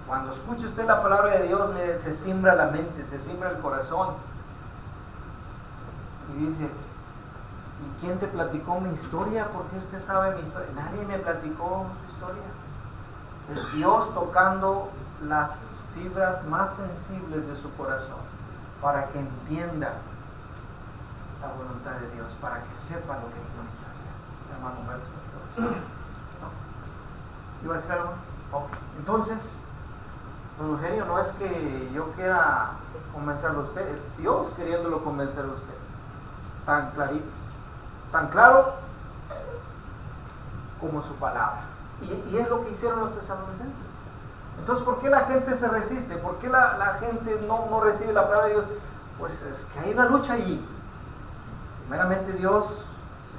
Cuando escuche usted la palabra de Dios, mire, se siembra la mente, se siembra el corazón. Y dice, ¿y quién te platicó mi historia? ¿Por qué usted sabe mi historia? Nadie me platicó su historia. Es Dios tocando las fibras más sensibles de su corazón para que entienda la voluntad de Dios, para que sepa lo que tiene que hacer. Hermano Humberto, ¿no? ¿Iba a decir algo? Ok. Entonces, don Eugenio, no es que yo quiera convencerlo a usted, es Dios queriéndolo convencer a usted. Tan clarito, tan claro como su palabra. Y es lo que hicieron los tesalonicenses. Entonces, ¿por qué la gente se resiste? ¿Por qué la gente no recibe la palabra de Dios? Pues es que hay una lucha allí. Primeramente Dios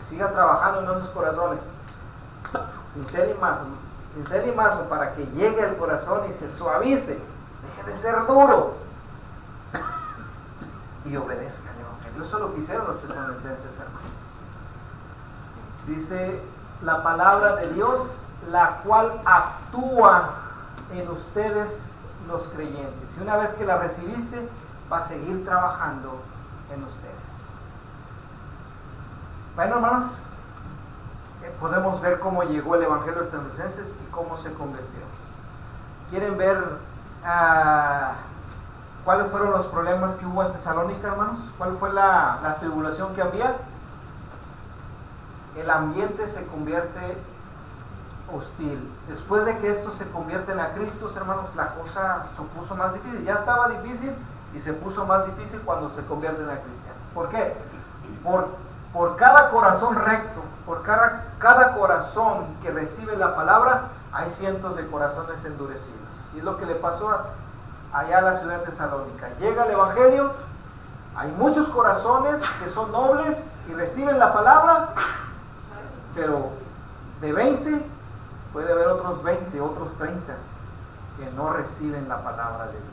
siga trabajando en nuestros corazones, sincero y mazo, para que llegue al corazón y se suavice, deje de ser duro y obedezca al Evangelio. Eso es lo que hicieron los tesalonicenses, hermanos. Dice la palabra de Dios, la cual actúa en ustedes los creyentes. Y una vez que la recibiste, va a seguir trabajando en ustedes. Bueno, hermanos, podemos ver cómo llegó el Evangelio de los tesalonicenses y cómo se convirtió. ¿Quieren ver cuáles fueron los problemas que hubo en Tesalónica, hermanos? ¿Cuál fue la tribulación que había? El ambiente se convierte hostil. Después de que estos se convierten a Cristo, hermanos, la cosa se puso más difícil. Ya estaba difícil y se puso más difícil cuando se convierten a cristianos. ¿Por qué? Por cada corazón recto, por cada corazón que recibe la palabra, hay cientos de corazones endurecidos. Y es lo que le pasó allá a la ciudad de Tesalónica. Llega el Evangelio, hay muchos corazones que son nobles y reciben la palabra, pero de 20 puede haber otros 20, otros 30 que no reciben la palabra de Dios.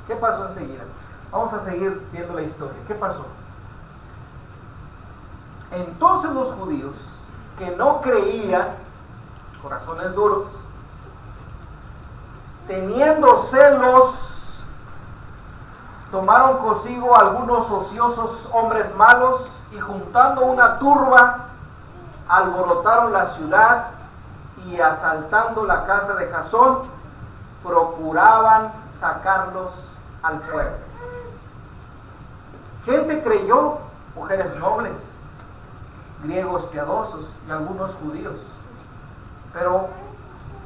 ¿Qué pasó enseguida? Vamos a seguir viendo la historia. ¿Qué pasó? Entonces los judíos que no creían, corazones duros, teniendo celos, tomaron consigo algunos ociosos hombres malos y juntando una turba, alborotaron la ciudad y asaltando la casa de Jasón, procuraban sacarlos al fuego. Gente creyó, mujeres nobles, griegos piadosos y algunos judíos. Pero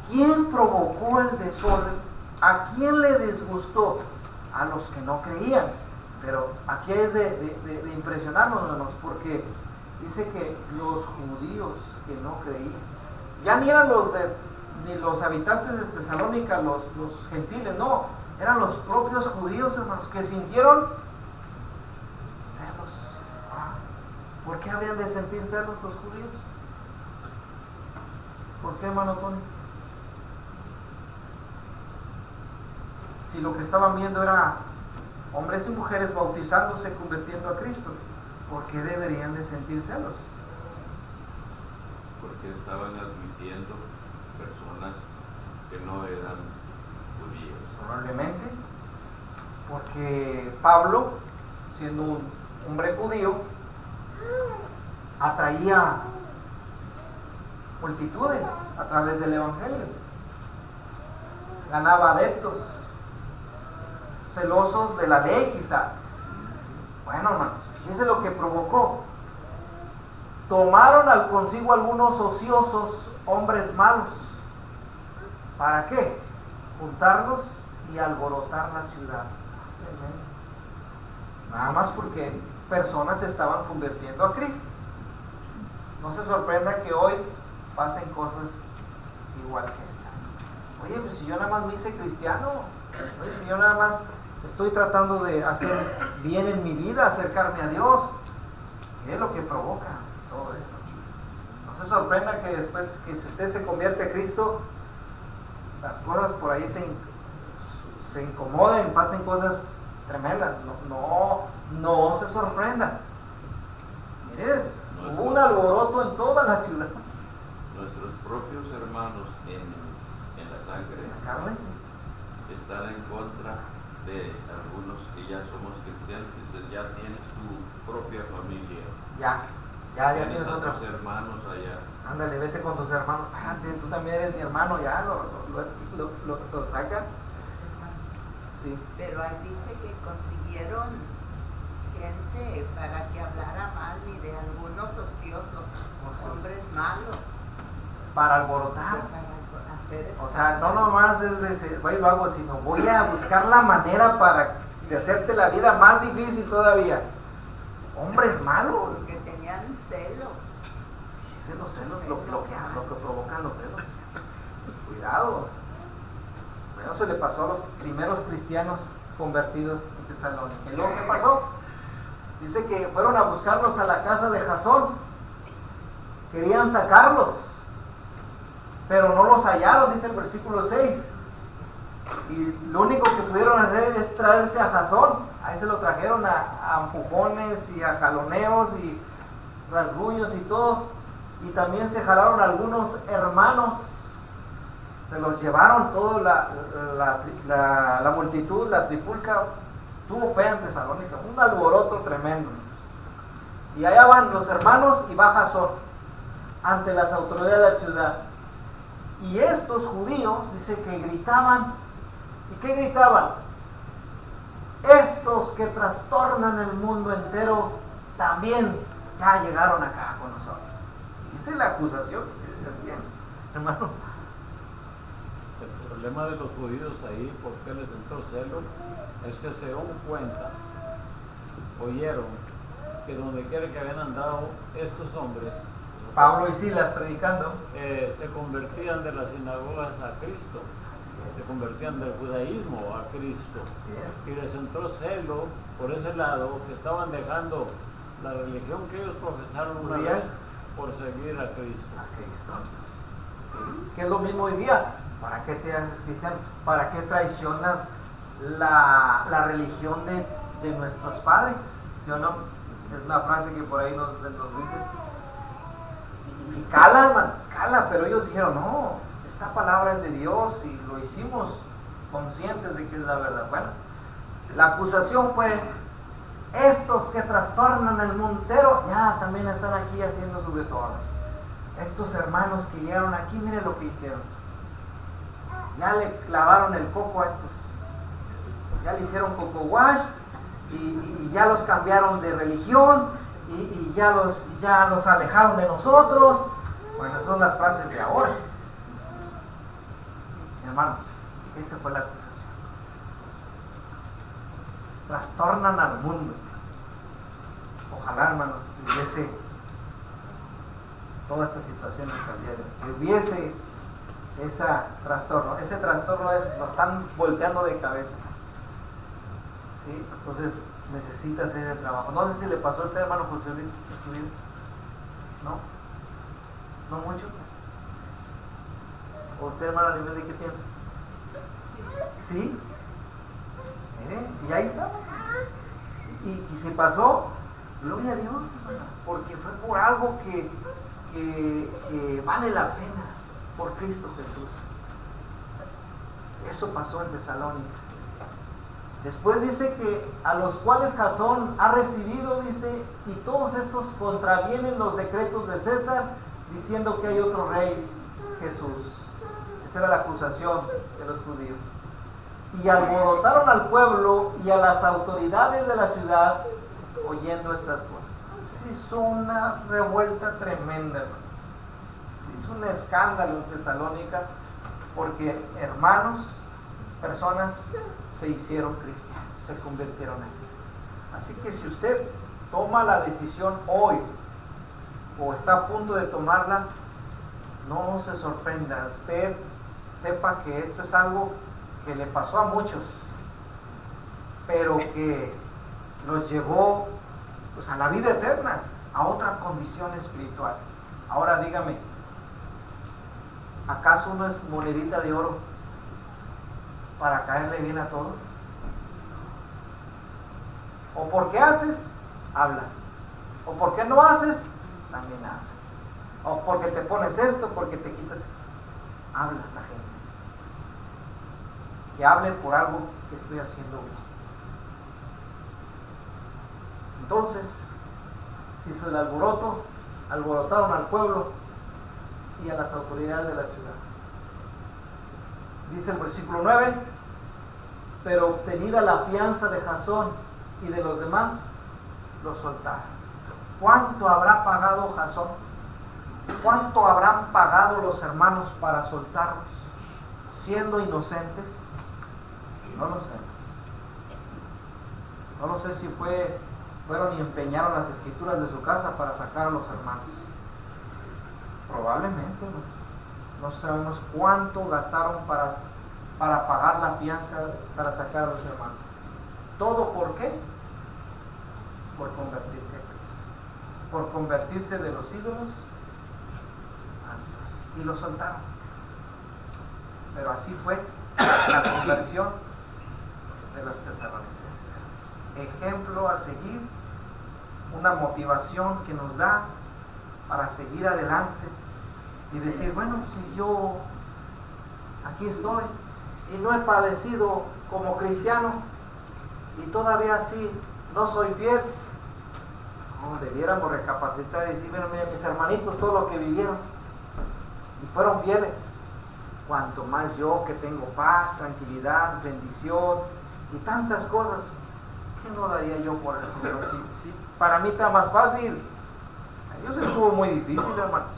¿quién provocó el desorden? ¿A quién le disgustó? A los que no creían. Pero aquí es de impresionarnos, hermanos, porque dice que los judíos que no creían, ya ni eran ni los habitantes de Tesalónica, los gentiles, no, eran los propios judíos, hermanos, que sintieron celos. ¿Por qué habrían de sentir celos los judíos? ¿Por qué, hermano Tony? Si lo que estaban viendo era hombres y mujeres bautizándose, convirtiendo a Cristo, ¿por qué deberían de sentir celos? Porque estaban admitiendo personas que no eran judíos. Probablemente porque Pablo, siendo un hombre judío, atraía multitudes a través del Evangelio, ganaba adeptos, celosos de la ley quizá. Bueno, hermanos, fíjense lo que provocó. Tomaron al consigo algunos ociosos hombres malos ¿Para qué? Juntarlos y alborotar la ciudad. Nada más porque personas se estaban convirtiendo a Cristo. No se sorprenda que hoy pasen cosas igual que estas. Oye, pues si yo nada más me hice cristiano, oye, si yo nada más estoy tratando de hacer bien en mi vida, acercarme a Dios, ¿qué es lo que provoca todo esto? No se sorprenda que después que si usted se convierte a Cristo, las cosas por ahí se incomoden, pasen cosas tremendas. No se sorprenda. Mire, hubo un alboroto en toda la ciudad. Nuestros propios hermanos en la sangre Carmen, están en contra de algunos que ya somos cristianos. Entonces ya tienes tu propia familia. ya tienes a otra. tus hermanos allá. Ándale, vete con tus hermanos. Tú también eres mi hermano, ya lo saca. Sí. Pero ahí dice que consiguieron gente para que hablara mal y de algunos ociosos, hombres malos. Para alborotar. Para hacer O sea, no nomás es decir, voy y lo hago, sino voy a buscar la manera de hacerte la vida más difícil todavía. Hombres malos. que tenían celos. Fíjense los celos, lo que provocan los celos. Cuidado. Bueno, se le pasó a los primeros cristianos convertidos en Tesalónica. ¿Y luego qué pasó? Dice que fueron a buscarlos a la casa de Jasón. Querían sacarlos, pero no los hallaron, dice el versículo 6. Y lo único que pudieron hacer es traerse a Jasón. Ahí se lo trajeron a empujones y a jaloneos y rasguños y todo. Y también se jalaron algunos hermanos. Se los llevaron toda la multitud, la trifulca. Tuvo fe en Tesalónica, un alboroto tremendo. Y allá van los hermanos y va Jasón ante las autoridades de la ciudad. Y estos judíos, dice que gritaban. ¿Y qué gritaban? Estos que trastornan el mundo entero también ya llegaron acá con nosotros. Esa es la acusación que se hacían, hermano. El problema de los judíos ahí, ¿por qué les entró celo? Es que se dieron cuenta, oyeron que donde quiera que habían andado estos hombres, Pablo y Silas predicando, se convertían de las sinagogas a Cristo, se convertían del judaísmo a Cristo, y les entró celo por ese lado, que estaban dejando la religión que ellos profesaron una vez por seguir a Cristo. Sí, que es lo mismo hoy día. ¿Para qué te haces cristiano? ¿Para qué traicionas la religión de nuestros padres? ¿Sí o no? Es una frase que por ahí nos dice. Y cala, hermanos, cala, pero ellos dijeron, no, esta palabra es de Dios y lo hicimos conscientes de que es la verdad. Bueno, la acusación fue, estos que trastornan el mundo entero, ya también están aquí haciendo su desorden. Estos hermanos que llegaron aquí, miren lo que hicieron. Ya le clavaron el coco a estos, ya le hicieron coco wash y ya los cambiaron de religión y ya los alejaron de nosotros. Bueno, son las frases de ahora. Hermanos, esa fue la acusación. Trastornan al mundo. Ojalá, hermanos, que hubiese toda esta situación hasta el día de hoy, que hubiese ese trastorno lo están volteando de cabeza. ¿Sí? Entonces necesita hacer el trabajo. No sé si le pasó a este hermano José Luis en su vida. ¿No mucho? ¿O usted, hermano Nivel, qué piensa? ¿Sí? Y ahí está. Y se pasó, gloria a Dios, porque fue por algo que vale la pena, por Cristo Jesús. Eso pasó en Tesalónica. Después dice que a los cuales Jasón ha recibido, dice, y todos estos contravienen los decretos de César, diciendo que hay otro rey, Jesús. Esa era la acusación de los judíos. Y alborotaron al pueblo y a las autoridades de la ciudad oyendo estas cosas. Se hizo una revuelta tremenda, hermanos. Se hizo un escándalo en Tesalónica porque hermanos, personas se hicieron cristianos, se convirtieron en Cristo. Así que si usted toma la decisión hoy o está a punto de tomarla, no se sorprenda. Usted sepa que esto es algo que le pasó a muchos, pero que nos llevó pues a la vida eterna, a otra condición espiritual. Ahora dígame, ¿acaso uno es monedita de oro para caerle bien a todos? ¿O por qué haces? Habla. ¿O por qué no haces? También habla. ¿O porque te pones esto? ¿Porque te quitas? Habla la gente. Que hable por algo que estoy haciendo bien. Entonces, se hizo el alboroto, alborotaron al pueblo y a las autoridades de la ciudad. Dice el versículo 9, pero obtenida la fianza de Jasón y de los demás, los soltaron. ¿Cuánto habrá pagado Jasón? ¿Cuánto habrán pagado los hermanos para soltarlos, siendo inocentes? No lo sé. No lo sé si fueron y empeñaron las escrituras de su casa para sacar a los hermanos. Probablemente, no sabemos cuánto gastaron para pagar la fianza para sacar a los hermanos. ¿Todo por qué? Por convertirse a Cristo, por convertirse de los ídolos a Dios, y lo soltaron. Pero así fue la conversión de los tesalonicenses. Ejemplo a seguir, una motivación que nos da para seguir adelante y decir, bueno, si yo aquí estoy y no he padecido como cristiano y todavía así no soy fiel, debiéramos recapacitar y decir, bueno, mira, mis hermanitos, todo lo que vivieron y fueron fieles, cuanto más yo que tengo paz, tranquilidad, bendición y tantas cosas, ¿qué no daría yo por el Señor? Si para mí está más fácil. Dios estuvo muy difícil, hermanos,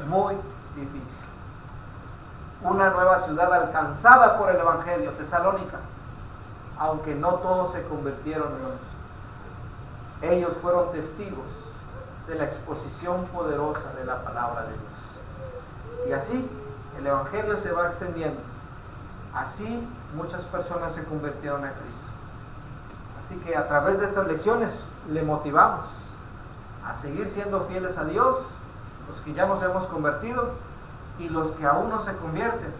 muy difícil. Una nueva ciudad alcanzada por el Evangelio, Tesalónica, aunque no todos se convirtieron en ellos. Ellos fueron testigos de la exposición poderosa de la palabra de Dios. Y así el Evangelio se va extendiendo. Así muchas personas se convirtieron a Cristo. Así que a través de estas lecciones le motivamos a seguir siendo fieles a Dios, los que ya nos hemos convertido y los que aún no se convierten.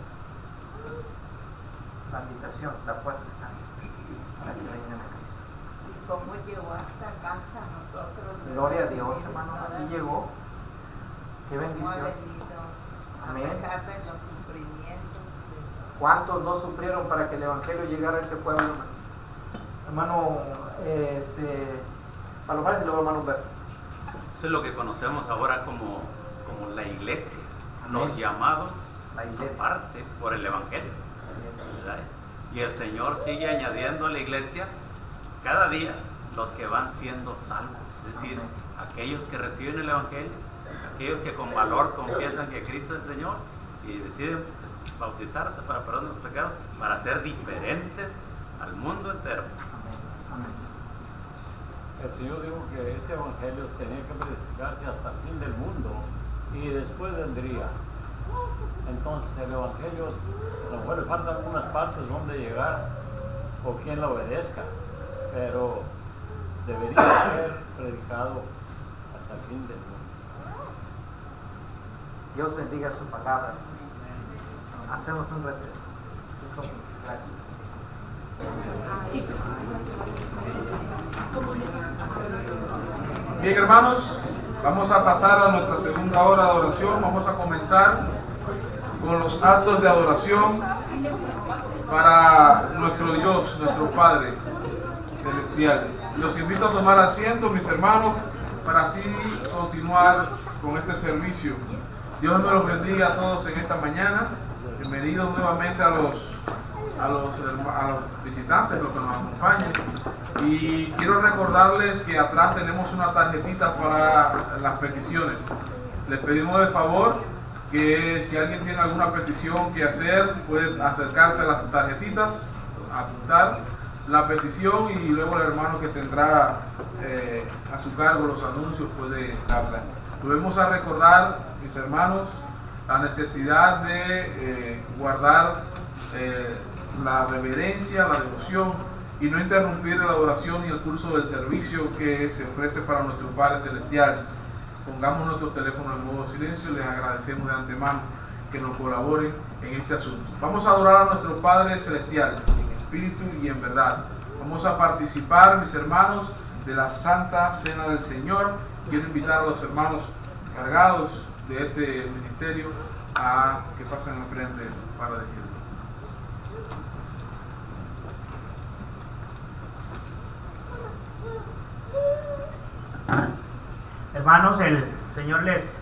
La invitación, la puerta está abierta para que vengan a Cristo. ¿Y cómo llegó hasta casa nosotros? Gloria a Dios, hermano, aquí llegó. Qué bendición. ¿Cómo ha venido? Amén. A pesar de los sufrimientos. ¿Cuántos no sufrieron para que el Evangelio llegara a este pueblo, hermano? Hermano Palomares y luego hermano Humberto. Eso es lo que conocemos ahora como la iglesia. Amén. Los llamados La iglesia. aparte por el Evangelio. Así es. ¿Verdad? Y el Señor sigue añadiendo a la iglesia cada día los que van siendo salvos. Es decir, Amén. aquellos que reciben el Evangelio, aquellos que con valor confiesan que Cristo es el Señor y deciden bautizarse para perdón de los pecados, para ser diferentes al mundo entero. Amén. El Señor dijo que ese evangelio tenía que predicarse hasta el fin del mundo y después vendría. Entonces el evangelio, a lo mejor le faltan algunas partes donde llegar o quien lo obedezca, pero debería ser predicado hasta el fin del mundo. Dios bendiga su palabra. Hacemos un receso. Gracias. Bien, hermanos, vamos a pasar a nuestra segunda hora de adoración. Vamos a comenzar con los actos de adoración para nuestro Dios, nuestro Padre Celestial. Los invito a tomar asiento, mis hermanos, para así continuar con este servicio. Dios nos los bendiga a todos en esta mañana. Bienvenidos nuevamente a los visitantes, los que nos acompañan. Y quiero recordarles que atrás tenemos una tarjetita para las peticiones. Les pedimos de favor que si alguien tiene alguna petición que hacer, puede acercarse a las tarjetitas, apuntar la petición y luego el hermano que tendrá a su cargo los anuncios puede darla. Volvemos a recordar, mis hermanos, la necesidad de guardar la reverencia, la devoción y no interrumpir la adoración y el curso del servicio que se ofrece para nuestro Padre Celestial. Pongamos nuestro teléfono en modo silencio y les agradecemos de antemano que nos colaboren en este asunto. Vamos a adorar a nuestro Padre Celestial en espíritu y en verdad. Vamos a participar, mis hermanos, de la Santa Cena del Señor. Quiero invitar a los hermanos encargados de este ministerio a que pasen al frente para decirlo. Hermanos, el Señor les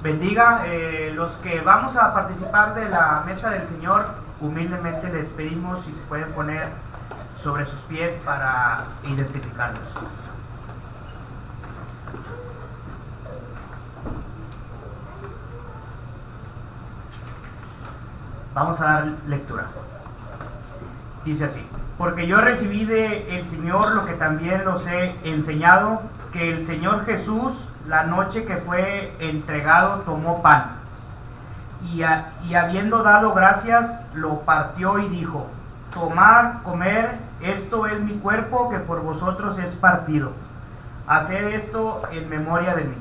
bendiga. Los que vamos a participar de la mesa del Señor, humildemente les pedimos si se pueden poner sobre sus pies para identificarlos. Vamos a dar lectura. Dice así: porque yo recibí de el Señor lo que también los he enseñado, que el Señor Jesús, la noche que fue entregado, tomó pan, y habiendo dado gracias, lo partió y dijo: tomad, comer, esto es mi cuerpo que por vosotros es partido. Haced esto en memoria de mí.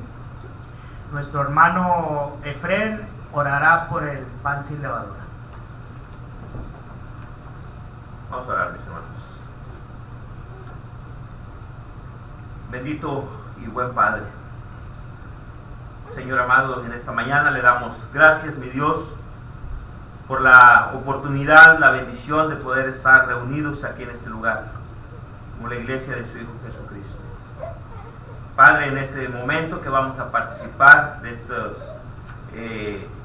Nuestro hermano Efrén orará por el pan sin levadura. Vamos a orar, mis hermanos. Bendito y buen Padre, Señor amado, en esta mañana le damos gracias, mi Dios, por la oportunidad, la bendición de poder estar reunidos aquí en este lugar, como la iglesia de su Hijo Jesucristo. Padre, en este momento que vamos a participar de estos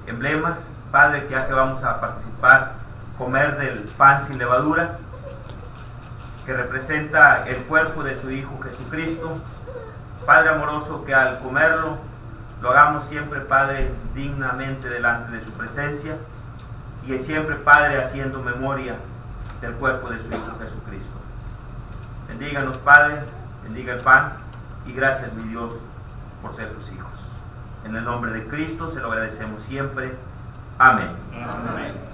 emblemas, Padre, que ya que vamos a participar, comer del pan sin levadura, que representa el cuerpo de su Hijo Jesucristo. Padre amoroso, que al comerlo lo hagamos siempre, Padre, dignamente delante de su presencia, y siempre, Padre, haciendo memoria del cuerpo de su Hijo Jesucristo. Bendíganos, Padre, bendiga el pan, y gracias, mi Dios, por ser sus hijos. En el nombre de Cristo se lo agradecemos siempre. Amén. Amén.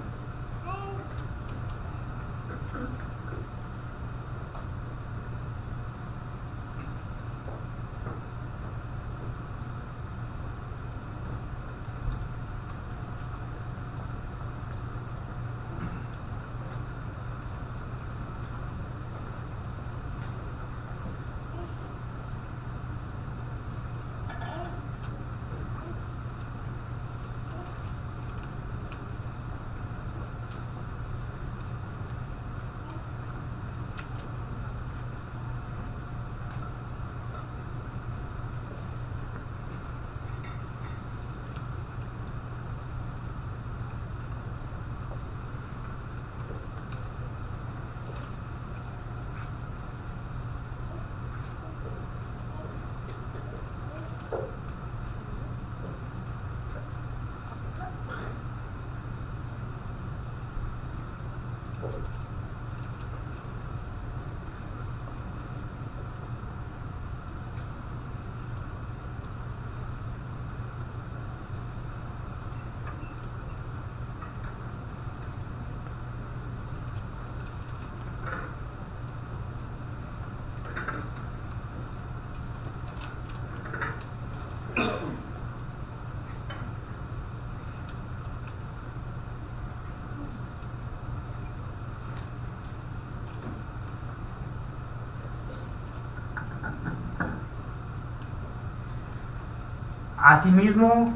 Asimismo,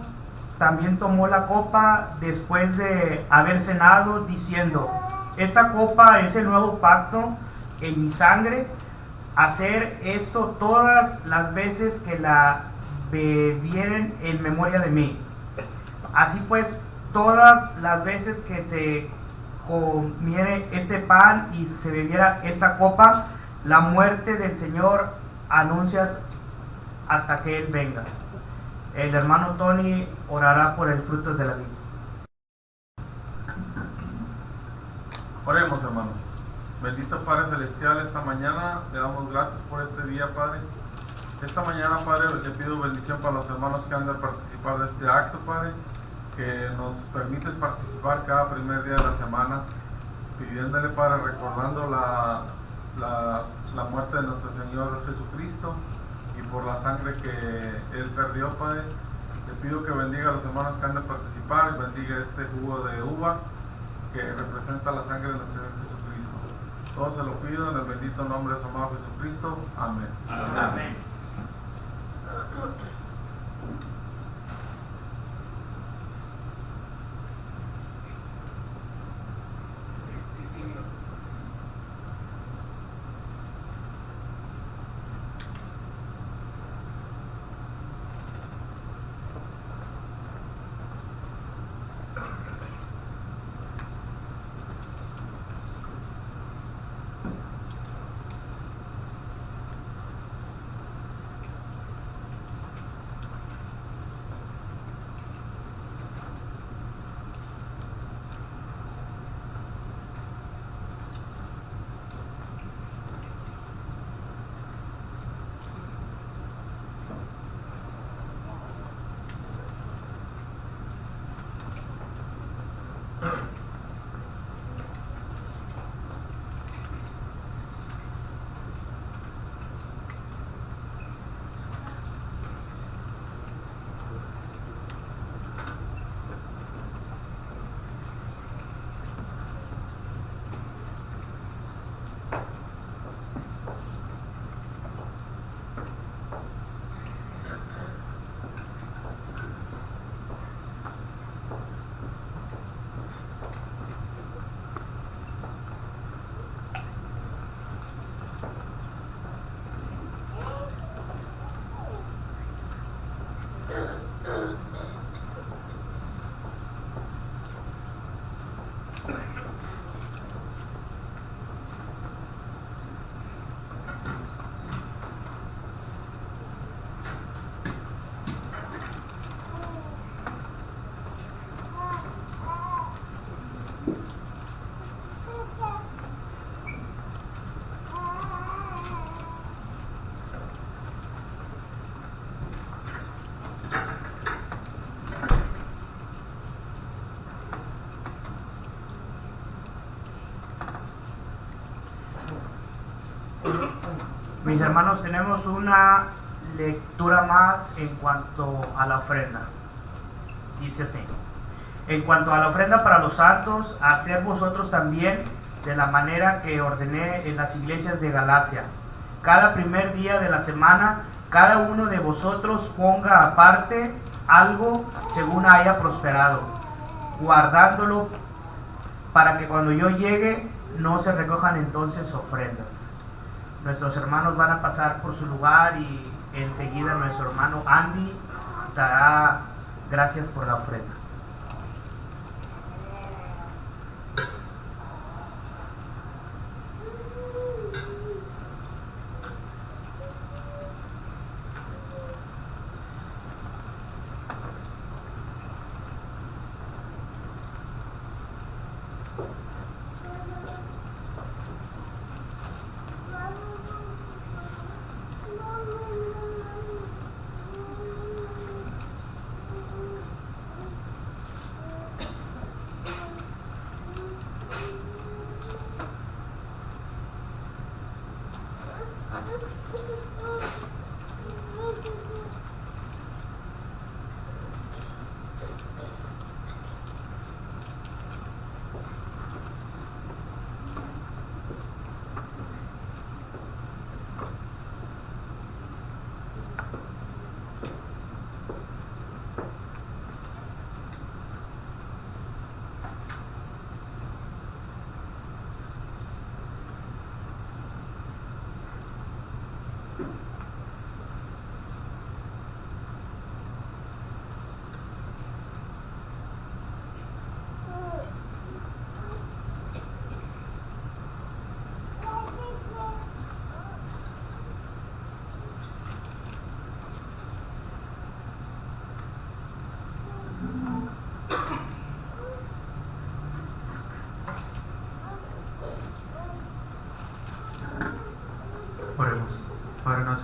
también tomó la copa después de haber cenado, diciendo: esta copa es el nuevo pacto en mi sangre. Hacer esto todas las veces que la bebieren en memoria de mí. Así pues, todas las veces que se comiere este pan y se bebiera esta copa, la muerte del Señor anuncias hasta que Él venga. El hermano Tony orará por el fruto de la vida. Oremos, hermanos. Bendito Padre Celestial, esta mañana le damos gracias por este día, Padre. Esta mañana, Padre, le pido bendición para los hermanos que han de participar de este acto, Padre, que nos permites participar cada primer día de la semana, pidiéndole, Padre, recordando la muerte de nuestro Señor Jesucristo y por la sangre que Él perdió, Padre. Le pido que bendiga a los hermanos que han de participar y bendiga este jugo de uva que representa la sangre de nuestro Señor Jesucristo. Todo se lo pido en el bendito nombre de su amado Jesucristo. Amén. Amén. Mis hermanos, tenemos una lectura más en cuanto a la ofrenda. Dice así: en cuanto a la ofrenda para los santos, haced vosotros también de la manera que ordené en las iglesias de Galacia. Cada primer día de la semana, cada uno de vosotros ponga aparte algo según haya prosperado, guardándolo para que cuando yo llegue no se recojan entonces ofrendas. Nuestros hermanos van a pasar por su lugar y enseguida nuestro hermano Andy dará gracias por la ofrenda.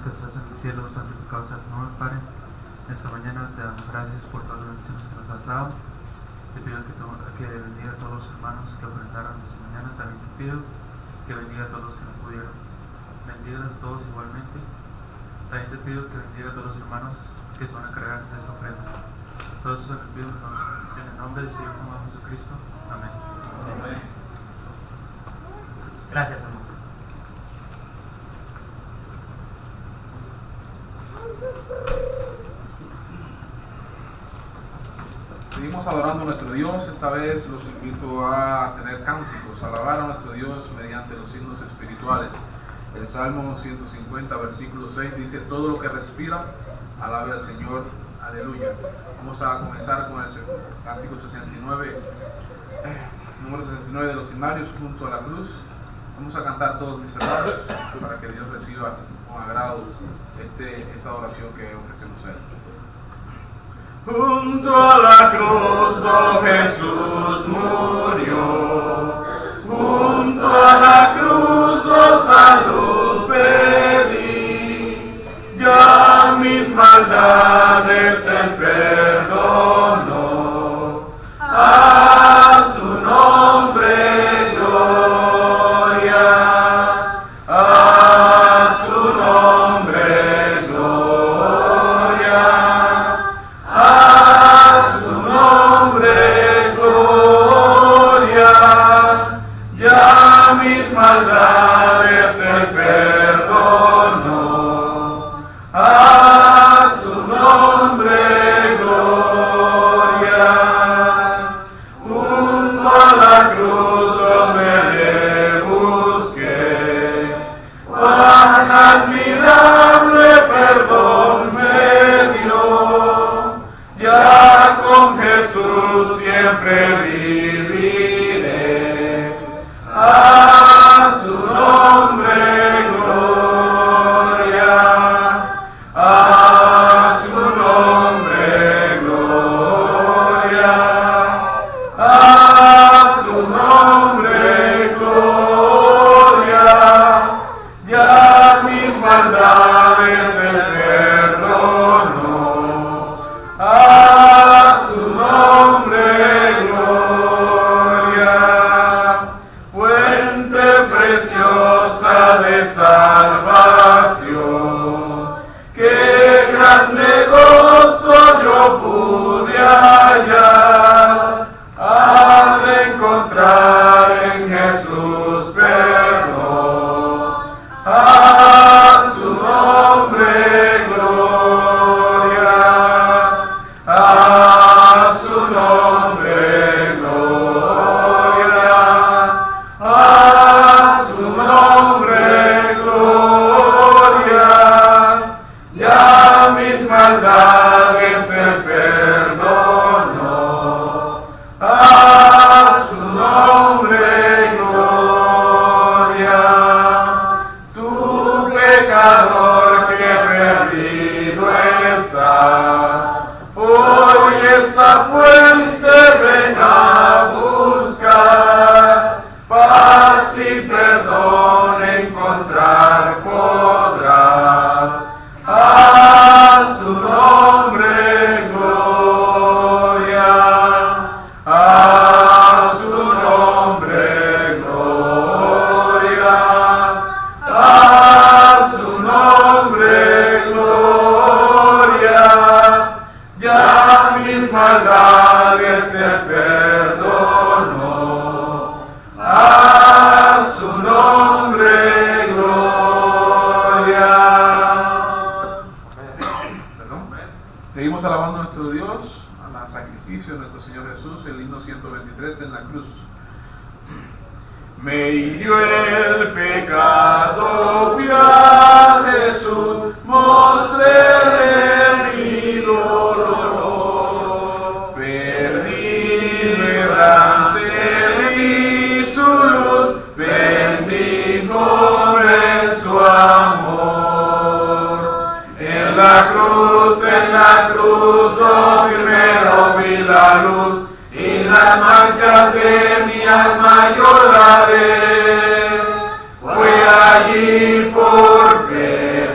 que estás en el cielo, santificado sea tu nombre, Padre. Esta mañana te damos gracias por todas las bendiciones que nos has dado. Te pido que bendiga a todos los hermanos que ofrendaron esta mañana. También te pido que bendiga a todos los que no pudieron. Bendiga a todos igualmente. También te pido que bendiga a todos los hermanos que se van a cargar de esta ofrenda. Todos esos te pido en el nombre del Señor Jesucristo. Amén. Amén. Gracias, hermano. Seguimos adorando a nuestro Dios. Esta vez los invito a tener cánticos, a alabar a nuestro Dios mediante los signos espirituales. El Salmo 150, versículo 6 dice: todo lo que respira, alabe al Señor. Aleluya. Vamos a comenzar con el cántico 69, número 69 de los himnarios, junto a la cruz. Vamos a cantar todos, mis hermanos, para que Dios reciba con agrado esta oración que ofrecemos a Él. Junto a la cruz don Jesús murió, junto a la cruz por salud pedí, ya mis maldades Él perdonó, a su nombre gloria, a su nombre gloria, a su nombre gloria, ya mis maldades Él perdonó, a su nombre gloria. Junto a la cruz donde le busqué, cuán admirable perdón me dio, ya con Jesús siempre viviré, a su nombre gloria, a su nombre gloria, a su nombre gloria, ya mis maldades Él perdonó, a su nombre gloria, fuente preciosa de salvación, qué grande gozo yo pude hallar al encontrar en Jesús perdón, a su nombre gloria, a su nombre gloria, a su nombre gloria, ya mis maldades Él perdonó, a su nombre gloria. Tu pecador que perdido estás, hoy esta fuente ven a buscar, paz y perdón encontrar podrás, a su nombre gloria, a su nombre gloria, a su nombre gloria, ya mis maldades Él perdonó, a su nombre gloria. Seguimos alabando a nuestro Dios, al sacrificio de nuestro Señor Jesús, el himno 123 en la cruz. Me hirió el pecado, fui a Jesús, mostré mi dolor, perdido errante vi su luz, bendíjome en su amor. En la cruz, oh primero vi la luz, y las manchas de mi alma lloraré. Fue allí por fe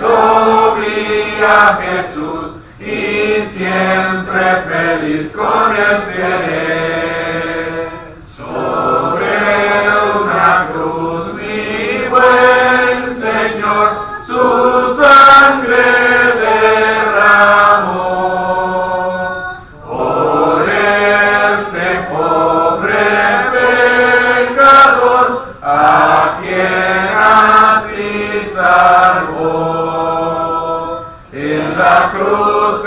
feliz con Él seré. Sobre una cruz mi buen Señor su sangre derramó. Por este pobre pecador a quien así salvó. En la cruz,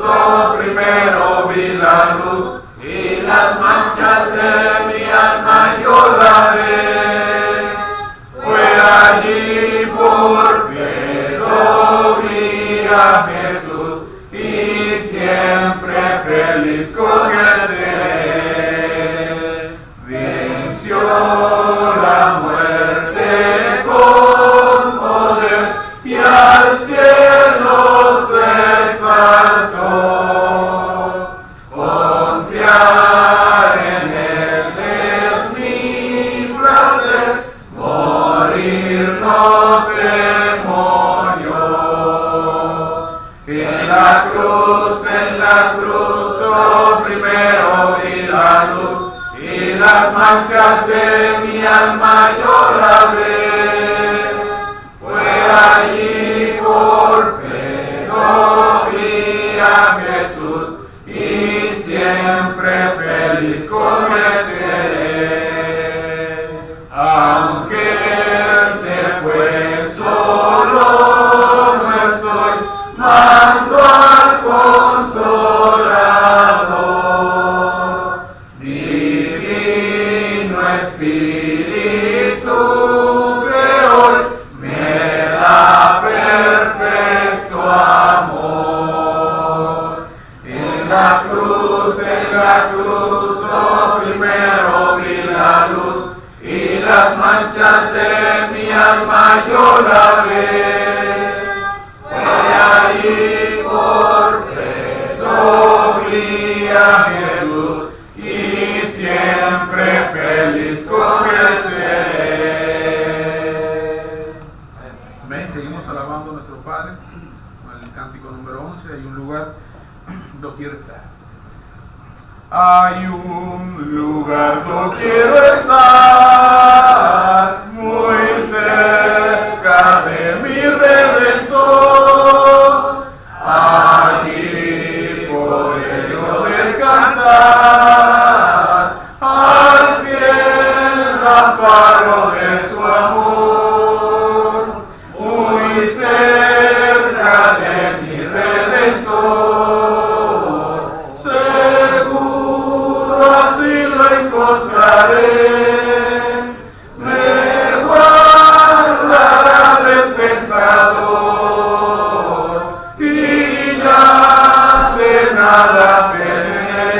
lo primero vi la luz y las manchas de mi alma yo la ve. Fue allí por fe lo vi a Jesús y siempre feliz con Él seré. Venció la muerte con poder y al cielo se exaltó. Confiar en Él es mi placer, morir no temo yo. En la cruz, lo primero vi la luz y las manchas de mi alma yo la ve. Fue allí por fe lo vi a Jesús y siempre feliz con Él seré. Aunque Él se fue solo, no estoy, mando al Consolador. Divino Espíritu que hoy me da perfecto amor. En la cruz, lo primero vi la luz y las manchas de mi alma yo la ve. Fue allí por fe lo vi a Jesús y siempre feliz con Él seré. Amén. Seguimos alabando a nuestro Padre con el cántico número 11. Hay un lugar donde quiero estar. Hay un lugar donde quiero estar, muy cerca de mi Redentor. Allí podré yo descansar, al pie del amparo de su amor. Muy cerca de mi Redentor, seguro así lo encontraré. Me guardará del tentador y ya de nada temeré.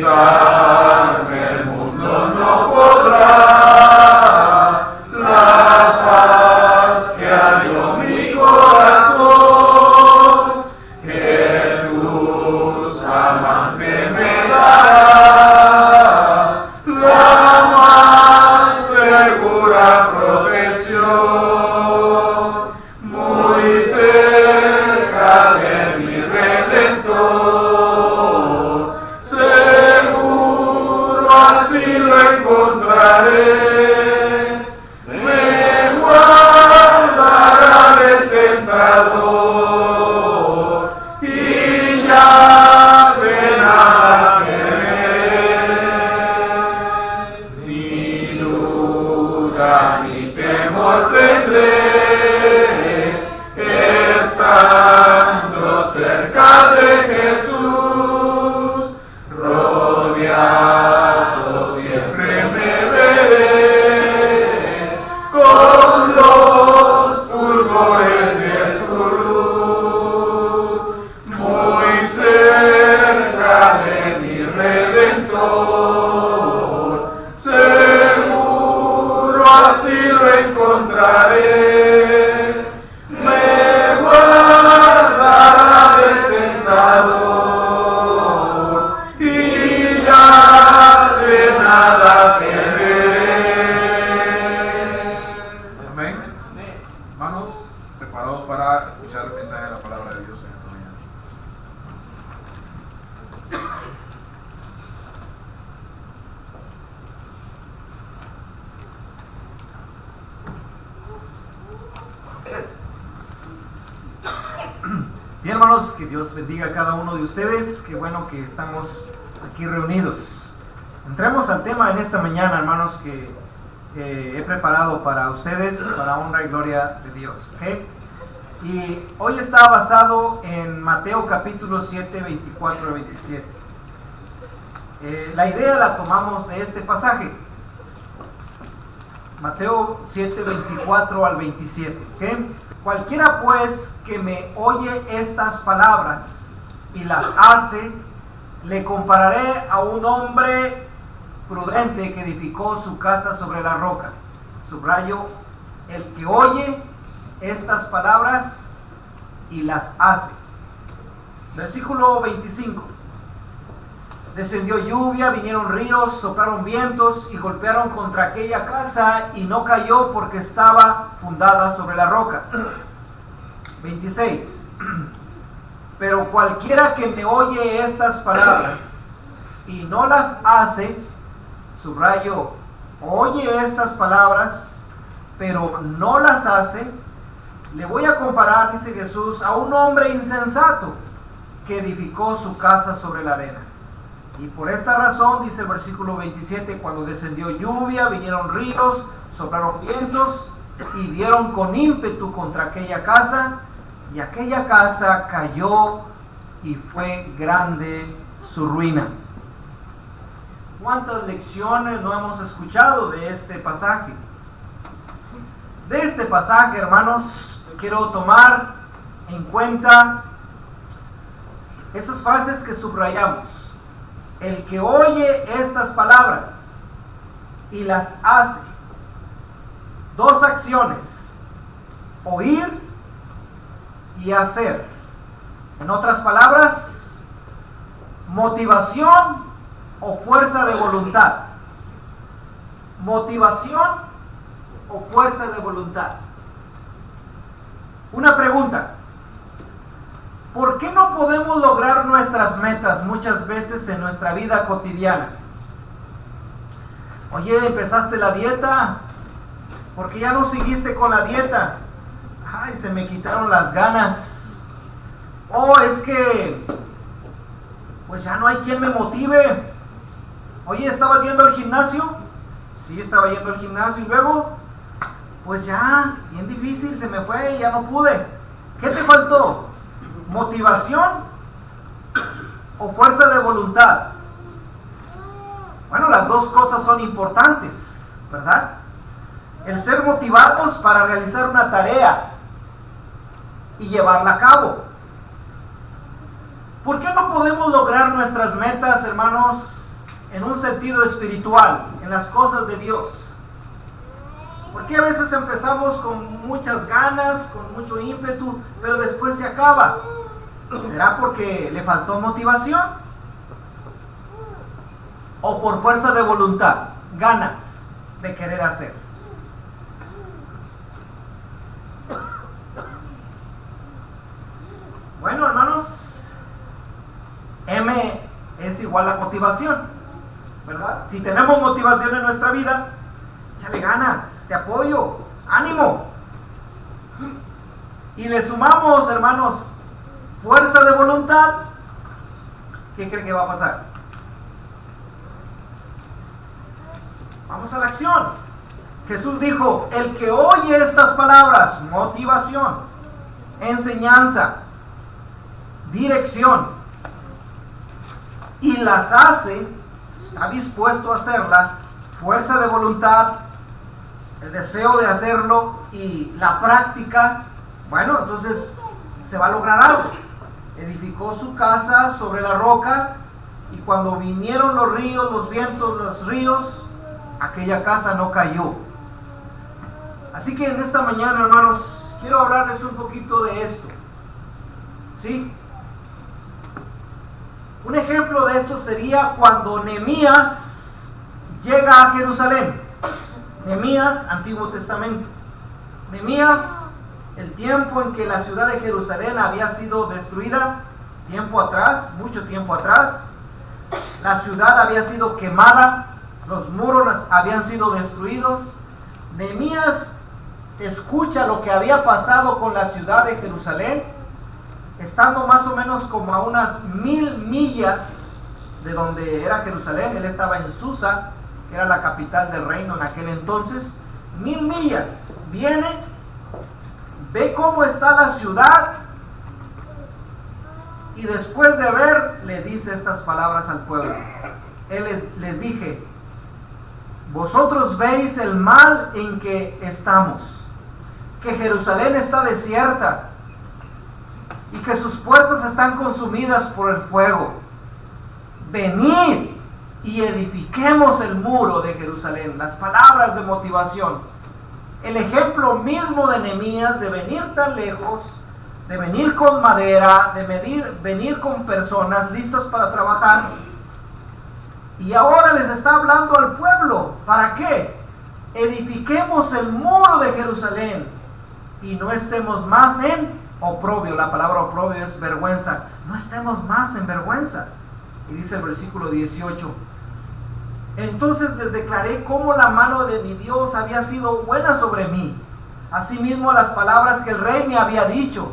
Quitarme el mundo no podrá la paz que halló mi corazón. Jesús amante me dará la más segura protección. Muy cerca de mi Bien, hermanos, que Dios bendiga a cada uno de ustedes. Qué bueno que estamos aquí reunidos. Entremos al tema en esta mañana, hermanos, que he preparado para ustedes, para honra y gloria de Dios. ¿Okay? Y hoy está basado en Mateo capítulo 7, 24 a 27. La idea la tomamos de este pasaje. Mateo 7, 24 al 27. ¿Okay? Cualquiera pues que me oye estas palabras y las hace, le compararé a un hombre prudente que edificó su casa sobre la roca. Subrayo, el que oye estas palabras y las hace. Versículo 25. Descendió lluvia, vinieron ríos, soplaron vientos y golpearon contra aquella casa y no cayó porque estaba fundada sobre la roca. 26. Pero cualquiera que me oye estas palabras y no las hace, subrayo, oye estas palabras, pero no las hace, le voy a comparar, dice Jesús, a un hombre insensato que edificó su casa sobre la arena. Y por esta razón, dice el versículo 27, cuando descendió lluvia, vinieron ríos, soplaron vientos y dieron con ímpetu contra aquella casa, y aquella casa cayó y fue grande su ruina. ¿Cuántas lecciones no hemos escuchado de este pasaje? De este pasaje, hermanos, quiero tomar en cuenta esas frases que subrayamos. El que oye estas palabras y las hace. Dos acciones: oír y hacer. En otras palabras, motivación o fuerza de voluntad. Motivación o fuerza de voluntad. Una pregunta: ¿por qué no podemos lograr nuestras metas muchas veces en nuestra vida cotidiana? Oye, ¿empezaste la dieta? ¿Por qué ya no seguiste con la dieta? Ay, se me quitaron las ganas. Oh, es que pues ya no hay quien me motive. Oye, ¿estabas yendo al gimnasio? Sí, estaba yendo al gimnasio y luego pues ya, bien difícil, se me fue y ya no pude. ¿Qué te faltó? ¿Motivación o fuerza de voluntad? Bueno, las dos cosas son importantes, ¿verdad? El ser motivados para realizar una tarea y llevarla a cabo. ¿Por qué no podemos lograr nuestras metas, hermanos, en un sentido espiritual, en las cosas de Dios? ¿Por qué a veces empezamos con muchas ganas, con mucho ímpetu, pero después se acaba? ¿Será porque le faltó motivación? ¿O por fuerza de voluntad, ganas de querer hacer? Bueno, hermanos, M es igual a motivación, ¿verdad? Si tenemos motivación en nuestra vida, échale ganas, te apoyo, ánimo. Y le sumamos, hermanos, fuerza de voluntad, ¿qué cree que va a pasar? Vamos a la acción. Jesús dijo, el que oye estas palabras, motivación, enseñanza, dirección, y las hace, está dispuesto a hacerla, fuerza de voluntad, el deseo de hacerlo y la práctica, bueno, entonces se va a lograr algo. Edificó su casa sobre la roca y cuando vinieron los ríos, los vientos, los ríos, aquella casa no cayó. Así que en esta mañana, hermanos, quiero hablarles un poquito de esto. ¿Sí? Un ejemplo de esto sería cuando Nehemías llega a Jerusalén. Nehemías, Antiguo Testamento. Nehemías, el tiempo en que la ciudad de Jerusalén había sido destruida, tiempo atrás, mucho tiempo atrás, la ciudad había sido quemada, los muros habían sido destruidos. Nehemías escucha lo que había pasado con la ciudad de Jerusalén, estando más o menos como a unas 1000 millas de donde era Jerusalén. Él estaba en Susa, que era la capital del reino en aquel entonces. 1000 millas. Viene, ve cómo está la ciudad, y después de ver, le dice estas palabras al pueblo. Él les dije: vosotros veis el mal en que estamos, que Jerusalén está desierta y que sus puertas están consumidas por el fuego. Venid y edifiquemos el muro de Jerusalén. Las palabras de motivación, el ejemplo mismo de Nehemías, de venir tan lejos, de venir con madera, de venir con personas listos para trabajar. Y ahora les está hablando al pueblo. ¿Para qué? Edifiquemos el muro de Jerusalén y no estemos más en oprobio. La palabra oprobio es vergüenza. No estemos más en vergüenza. Y dice el versículo 18: entonces les declaré cómo la mano de mi Dios había sido buena sobre mí, asimismo las palabras que el rey me había dicho.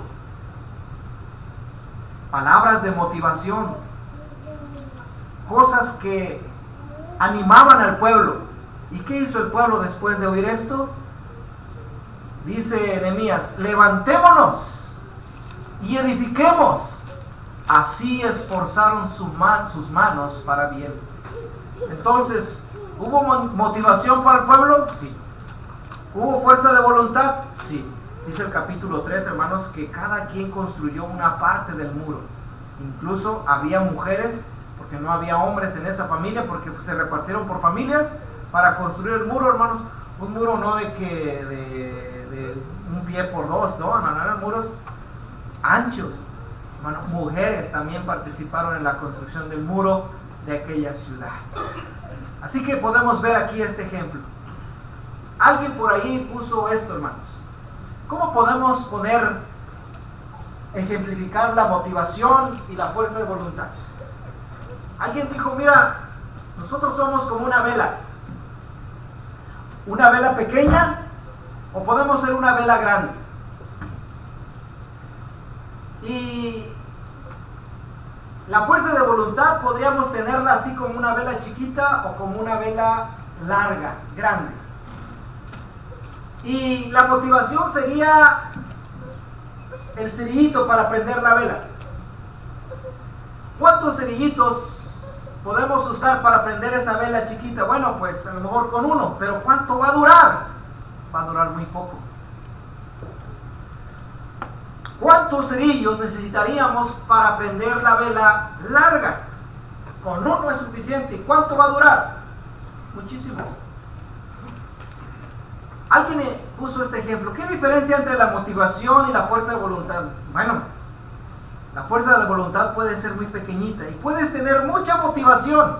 Palabras de motivación, cosas que animaban al pueblo. ¿Y qué hizo el pueblo después de oír esto? Dice Nehemías: levantémonos y edifiquemos. Así esforzaron sus manos para bien. Entonces, ¿hubo motivación para el pueblo? Sí. ¿Hubo fuerza de voluntad? Sí. Dice el capítulo 3, hermanos, que cada quien construyó una parte del muro. Incluso había mujeres, porque no había hombres en esa familia, porque se repartieron por familias para construir el muro, hermanos. Un muro no de un pie por dos, no, eran muros anchos. Hermano, mujeres también participaron en la construcción del muro de aquella ciudad. Así que podemos ver aquí este ejemplo. Alguien por ahí puso esto, hermanos. ¿Cómo podemos ejemplificar la motivación y la fuerza de voluntad? Alguien dijo: mira, nosotros somos como una vela pequeña, o podemos ser una vela grande. Y la fuerza de voluntad podríamos tenerla así como una vela chiquita o como una vela larga, grande. Y la motivación sería el cerillito para prender la vela. ¿Cuántos cerillitos podemos usar para prender esa vela chiquita? Bueno, pues a lo mejor con uno, pero ¿cuánto va a durar? Va a durar muy poco. ¿Cuántos cerillos necesitaríamos para prender la vela larga? Con uno es suficiente. ¿Y cuánto va a durar? Muchísimo. Alguien puso este ejemplo. ¿Qué diferencia entre la motivación y la fuerza de voluntad? Bueno, la fuerza de voluntad puede ser muy pequeñita y puedes tener mucha motivación,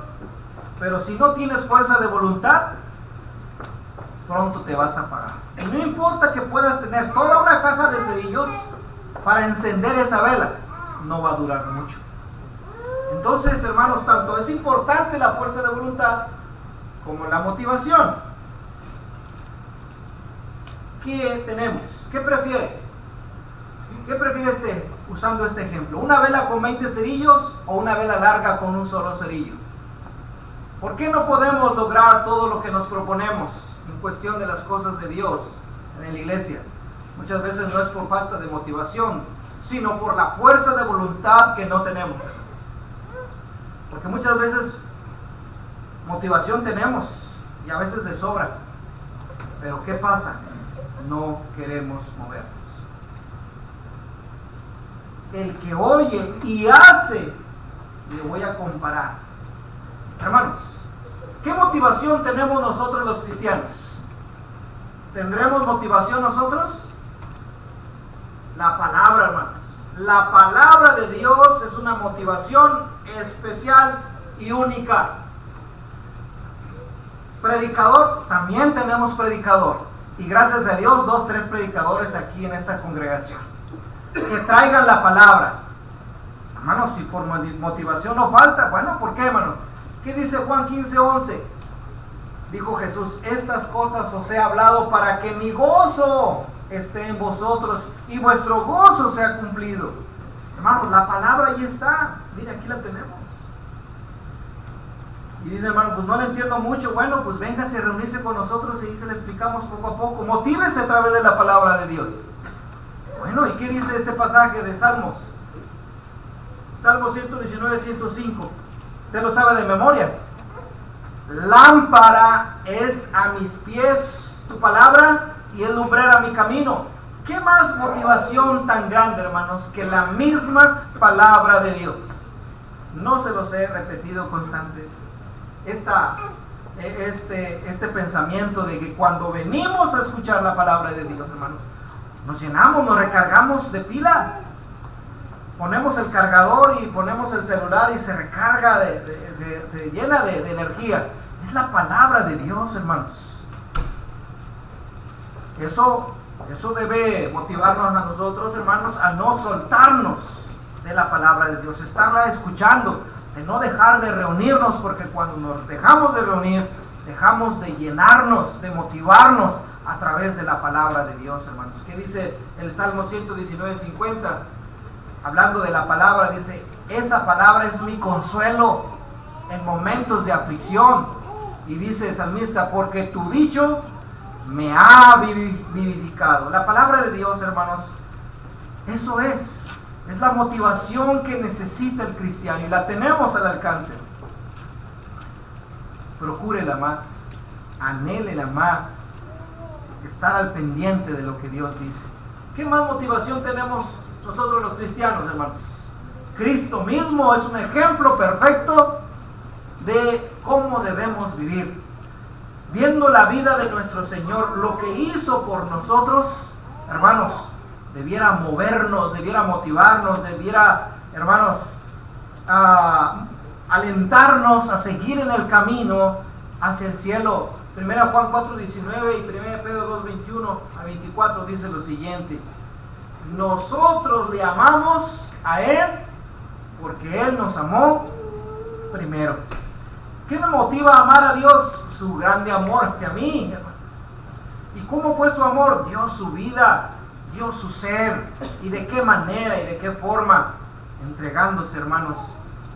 pero si no tienes fuerza de voluntad, pronto te vas a apagar. Y no importa que puedas tener toda una caja de cerillos para encender esa vela, no va a durar mucho. Entonces, hermanos, tanto es importante la fuerza de voluntad como la motivación. ¿Qué tenemos? ¿Qué prefiere? ¿Qué prefiere usando este ejemplo? ¿Una vela con 20 cerillos o una vela larga con un solo cerillo? ¿Por qué no podemos lograr todo lo que nos proponemos en cuestión de las cosas de Dios en la iglesia? Muchas veces no es por falta de motivación, sino por la fuerza de voluntad que no tenemos. Porque muchas veces motivación tenemos y a veces de sobra. Pero ¿qué pasa? No queremos movernos. El que oye y hace, le voy a comparar. Hermanos, ¿qué motivación tenemos nosotros los cristianos? ¿Tendremos motivación nosotros? La palabra, hermanos. La palabra de Dios es una motivación especial y única. Predicador, también tenemos predicador. Y gracias a Dios, 2, 3 predicadores aquí en esta congregación. Que traigan la palabra. Hermanos, si por motivación no falta, bueno, ¿por qué, hermano? ¿Qué dice Juan 15:11? Dijo Jesús: estas cosas os he hablado para que mi gozo esté en vosotros y vuestro gozo sea cumplido. Hermanos, la palabra ahí está. Mire, aquí la tenemos. Y dice, hermano, pues no le entiendo mucho. Bueno, pues véngase a reunirse con nosotros y ahí se le explicamos poco a poco. Motívese a través de la palabra de Dios. Bueno, ¿y qué dice este pasaje de Salmos? Salmo 119, 105. Usted lo sabe de memoria. Lámpara es a mis pies tu palabra y es lumbrera a mi camino. ¿Qué más motivación tan grande, hermanos, que la misma palabra de Dios? No se los he repetido constantemente. Este pensamiento de que cuando venimos a escuchar la palabra de Dios, hermanos, nos llenamos, nos recargamos de pila. Ponemos el cargador y ponemos el celular y se recarga, se llena de energía. Es la palabra de Dios, hermanos. Eso debe motivarnos a nosotros, hermanos, a no soltarnos de la palabra de Dios, estarla escuchando, de no dejar de reunirnos, porque cuando nos dejamos de reunir, dejamos de llenarnos, de motivarnos a través de la palabra de Dios, hermanos. ¿Qué dice el Salmo 119, 50? Hablando de la palabra, dice, esa palabra es mi consuelo en momentos de aflicción. Y dice el salmista, porque tu dicho me ha vivificado. La palabra de Dios, hermanos, eso es la motivación que necesita el cristiano y la tenemos al alcance. Procúrela más, anhélela más, estar al pendiente de lo que Dios dice. ¿Qué más motivación tenemos nosotros los cristianos, hermanos? Cristo mismo es un ejemplo perfecto de cómo debemos vivir. Viendo la vida de nuestro Señor, lo que hizo por nosotros, hermanos, debiera movernos, debiera motivarnos, debiera, hermanos, alentarnos a seguir en el camino hacia el cielo. 1 Juan 4:19 y 1 Pedro 2:21 a 24 dice lo siguiente: nosotros le amamos a Él porque Él nos amó primero. ¿Qué me motiva a amar a Dios? Su grande amor hacia mí, hermanos. ¿Y cómo fue su amor? Dio su vida, dio su ser. ¿Y de qué manera y de qué forma? Entregándose, hermanos,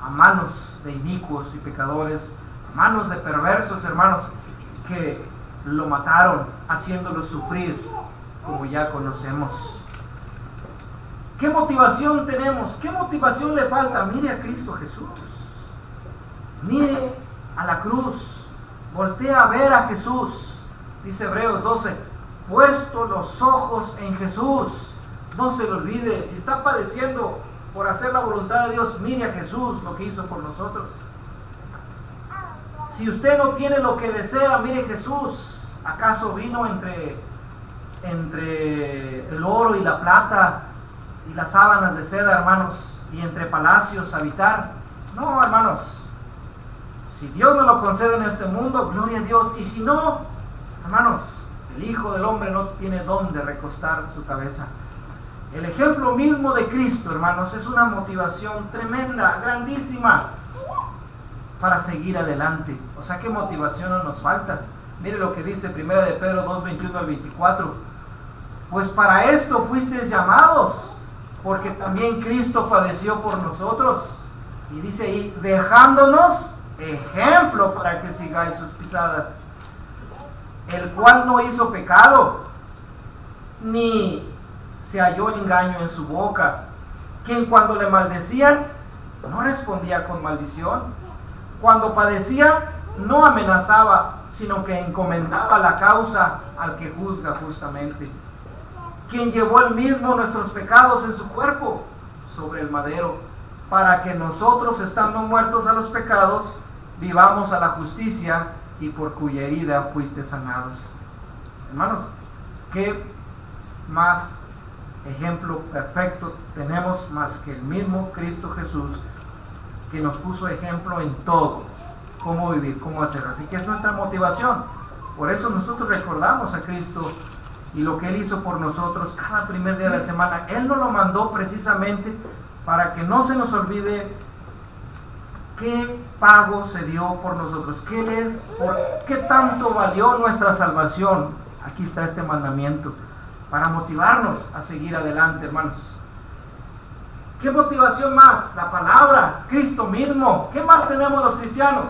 a manos de inicuos y pecadores, a manos de perversos, hermanos, que lo mataron, haciéndolo sufrir, como ya conocemos. ¿Qué motivación tenemos? ¿Qué motivación le falta? Mire a Cristo Jesús. Mire a la cruz. Voltea a ver a Jesús. Dice Hebreos 12, puesto los ojos en Jesús. No se lo olvide. Si está padeciendo por hacer la voluntad de Dios, mire a Jesús, lo que hizo por nosotros. Si usted no tiene lo que desea, mire Jesús. ¿Acaso vino entre el oro y la plata y las sábanas de seda, hermanos, y entre palacios habitar? No, hermanos. Si Dios nos lo concede en este mundo, gloria a Dios. Y si no, hermanos, el Hijo del Hombre no tiene dónde recostar su cabeza. El ejemplo mismo de Cristo, hermanos, es una motivación tremenda, grandísima, para seguir adelante. O sea, ¿qué motivación no nos falta? Mire lo que dice 1 de Pedro 2:21 al 24. Pues para esto fuisteis llamados, porque también Cristo padeció por nosotros. Y dice ahí, dejándonos ejemplo para que sigáis sus pisadas, el cual no hizo pecado, ni se halló engaño en su boca, quien cuando le maldecían no respondía con maldición, cuando padecía no amenazaba, sino que encomendaba la causa al que juzga justamente, quien llevó él mismo nuestros pecados en su cuerpo sobre el madero, para que nosotros, estando muertos a los pecados, vivamos a la justicia, y por cuya herida fuiste sanados. Hermanos, ¿qué más ejemplo perfecto tenemos más que el mismo Cristo Jesús, que nos puso ejemplo en todo, cómo vivir, cómo hacer? Así que es nuestra motivación. Por eso nosotros recordamos a Cristo y lo que Él hizo por nosotros cada primer día de la semana. Él nos lo mandó precisamente para que no se nos olvide qué pago se dio por nosotros, qué tanto valió nuestra salvación. Aquí está este mandamiento, para motivarnos a seguir adelante, hermanos. ¿Qué motivación más? La palabra, Cristo mismo. ¿Qué más tenemos los cristianos?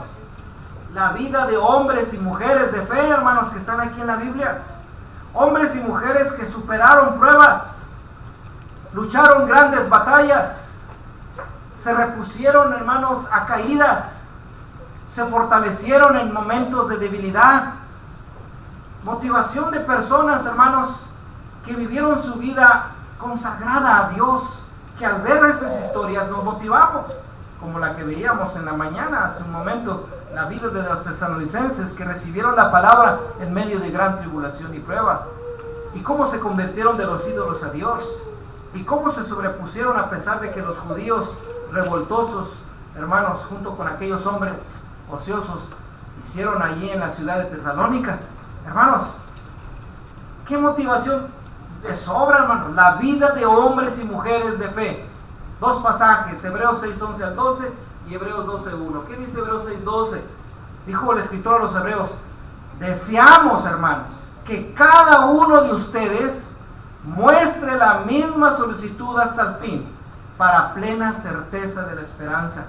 La vida de hombres y mujeres de fe, hermanos, que están aquí en la Biblia. Hombres y mujeres que superaron pruebas, lucharon grandes batallas, se repusieron, hermanos, a caídas, se fortalecieron en momentos de debilidad. Motivación de personas, hermanos, que vivieron su vida consagrada a Dios, que al ver esas historias nos motivamos, como la que veíamos en la mañana, hace un momento, la vida de los tesalonicenses que recibieron la palabra en medio de gran tribulación y prueba, y cómo se convirtieron de los ídolos a Dios, y cómo se sobrepusieron a pesar de que los judíos revoltosos, hermanos, junto con aquellos hombres ociosos, hicieron allí en la ciudad de Tesalónica. Hermanos, qué motivación de sobra, hermanos, la vida de hombres y mujeres de fe. Dos pasajes, Hebreos 6:11 al 12 y Hebreos 12:1. ¿Qué dice Hebreos 6:12? Dijo el escritor a los hebreos: deseamos, hermanos, que cada uno de ustedes muestre la misma solicitud hasta el fin, para plena certeza de la esperanza.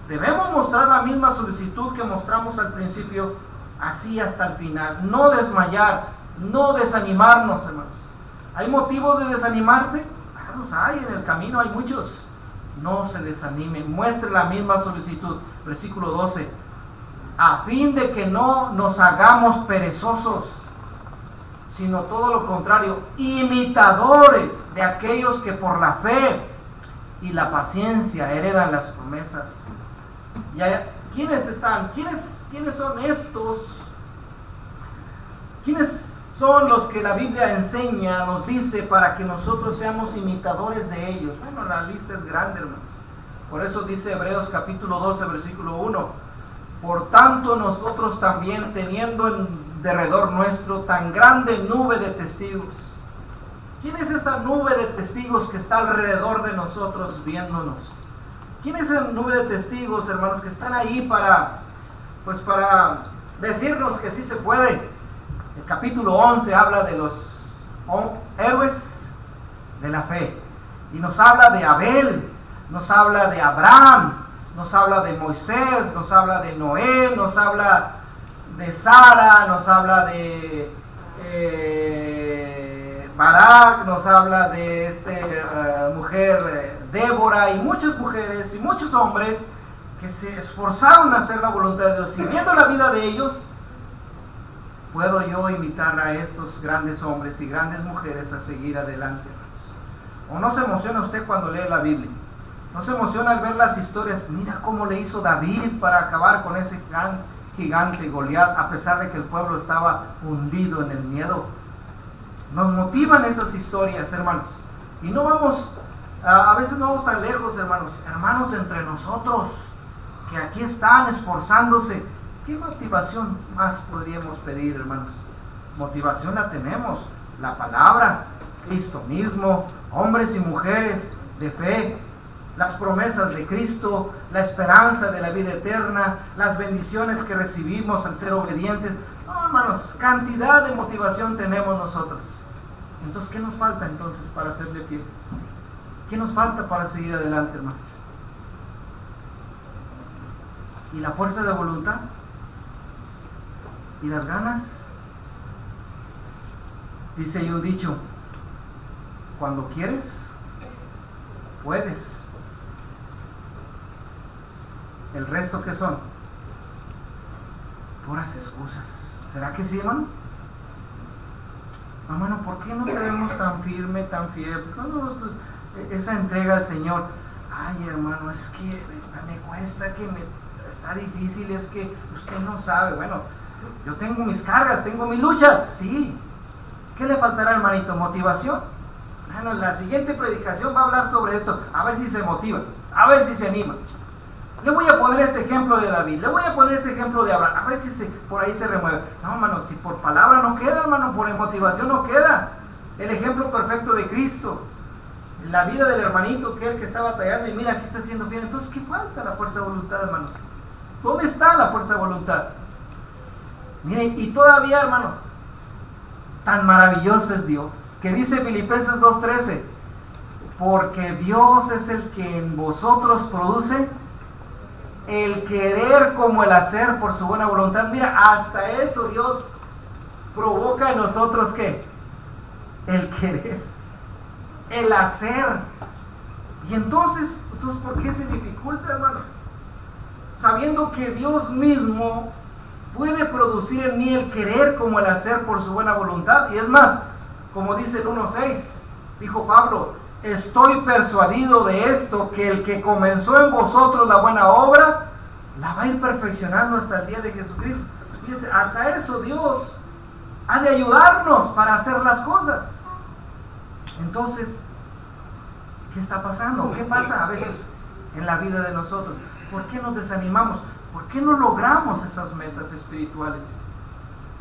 Debemos mostrar la misma solicitud que mostramos al principio, así hasta el final. No desmayar, no desanimarnos, hermanos. ¿Hay motivos de desanimarse? Los hay, en el camino hay muchos. No se desanimen, muestre la misma solicitud. Versículo 12: a fin de que no nos hagamos perezosos, sino todo lo contrario, imitadores de aquellos que por la fe y la paciencia heredan las promesas. ¿Quiénes están? ¿Quiénes son estos? ¿Quiénes son los que la Biblia enseña, nos dice, para que nosotros seamos imitadores de ellos? Bueno, la lista es grande, hermanos. Por eso dice Hebreos capítulo 12, versículo 1: por tanto nosotros también, teniendo en derredor nuestro tan grande nube de testigos. ¿Quién es esa nube de testigos que está alrededor de nosotros viéndonos? ¿Quién es esa nube de testigos, hermanos, que están ahí para decirnos que sí se puede? El capítulo 11 habla de los héroes de la fe, y nos habla de Abel, nos habla de Abraham, nos habla de Moisés, nos habla de Noé, nos habla de Sara, nos habla de Barak, nos habla de mujer Débora, y muchas mujeres y muchos hombres que se esforzaron a hacer la voluntad de Dios. Y viendo la vida de ellos, puedo yo imitar a estos grandes hombres y grandes mujeres a seguir adelante. ¿O no se emociona usted cuando lee la Biblia? ¿No se emociona al ver las historias? Mira cómo le hizo David para acabar con ese gran gigante Goliat, a pesar de que el pueblo estaba hundido en el miedo. Nos motivan esas historias, hermanos. Y no vamos, a veces no vamos tan lejos, hermanos. Hermanos entre nosotros, que aquí están esforzándose. ¿Qué motivación más podríamos pedir, hermanos? Motivación la tenemos. La palabra, Cristo mismo, hombres y mujeres de fe, las promesas de Cristo, la esperanza de la vida eterna, las bendiciones que recibimos al ser obedientes. No, hermanos, cantidad de motivación tenemos nosotros. Entonces, ¿qué nos falta entonces para serle fiel? ¿Qué nos falta para seguir adelante, hermanos? ¿Y la fuerza de voluntad? ¿Y las ganas? Dice ahí un dicho: cuando quieres, puedes. ¿El resto qué son? Puras excusas. ¿Será que sí, hermano? Hermano, ¿por qué no te vemos tan firme, tan fiel? Esa entrega al Señor. Ay, hermano, es que me cuesta, está difícil, es que usted no sabe. Bueno, yo tengo mis cargas, tengo mis luchas, sí. ¿Qué le faltará, hermanito? ¿Motivación? Bueno, en la siguiente predicación va a hablar sobre esto, a ver si se motiva, a ver si se anima. Le voy a poner este ejemplo de David, le voy a poner este ejemplo de Abraham, a ver si por ahí se remueve. No, hermano, si por palabra no queda, hermano, por motivación no queda. El ejemplo perfecto de Cristo, la vida del hermanito, que está batallando, y mira, aquí está siendo fiel. Entonces, ¿qué falta? La fuerza de voluntad, hermanos. ¿Dónde está la fuerza de voluntad? Miren, y todavía, hermanos, tan maravilloso es Dios, que dice Filipenses 2:13, porque Dios es el que en vosotros produce el querer como el hacer por su buena voluntad. Mira, hasta eso Dios provoca en nosotros ¿qué? El querer, el hacer. Y entonces, ¿por qué se dificulta, hermanos? Sabiendo que Dios mismo puede producir en mí el querer como el hacer por su buena voluntad. Y es más, como dice el 1:6, dijo Pablo, estoy persuadido de esto, que el que comenzó en vosotros la buena obra, la va a ir perfeccionando hasta el día de Jesucristo. Fíjense, hasta eso Dios ha de ayudarnos para hacer las cosas. Entonces, ¿qué está pasando? ¿Qué pasa a veces en la vida de nosotros? ¿Por qué nos desanimamos? ¿Por qué no logramos esas metas espirituales?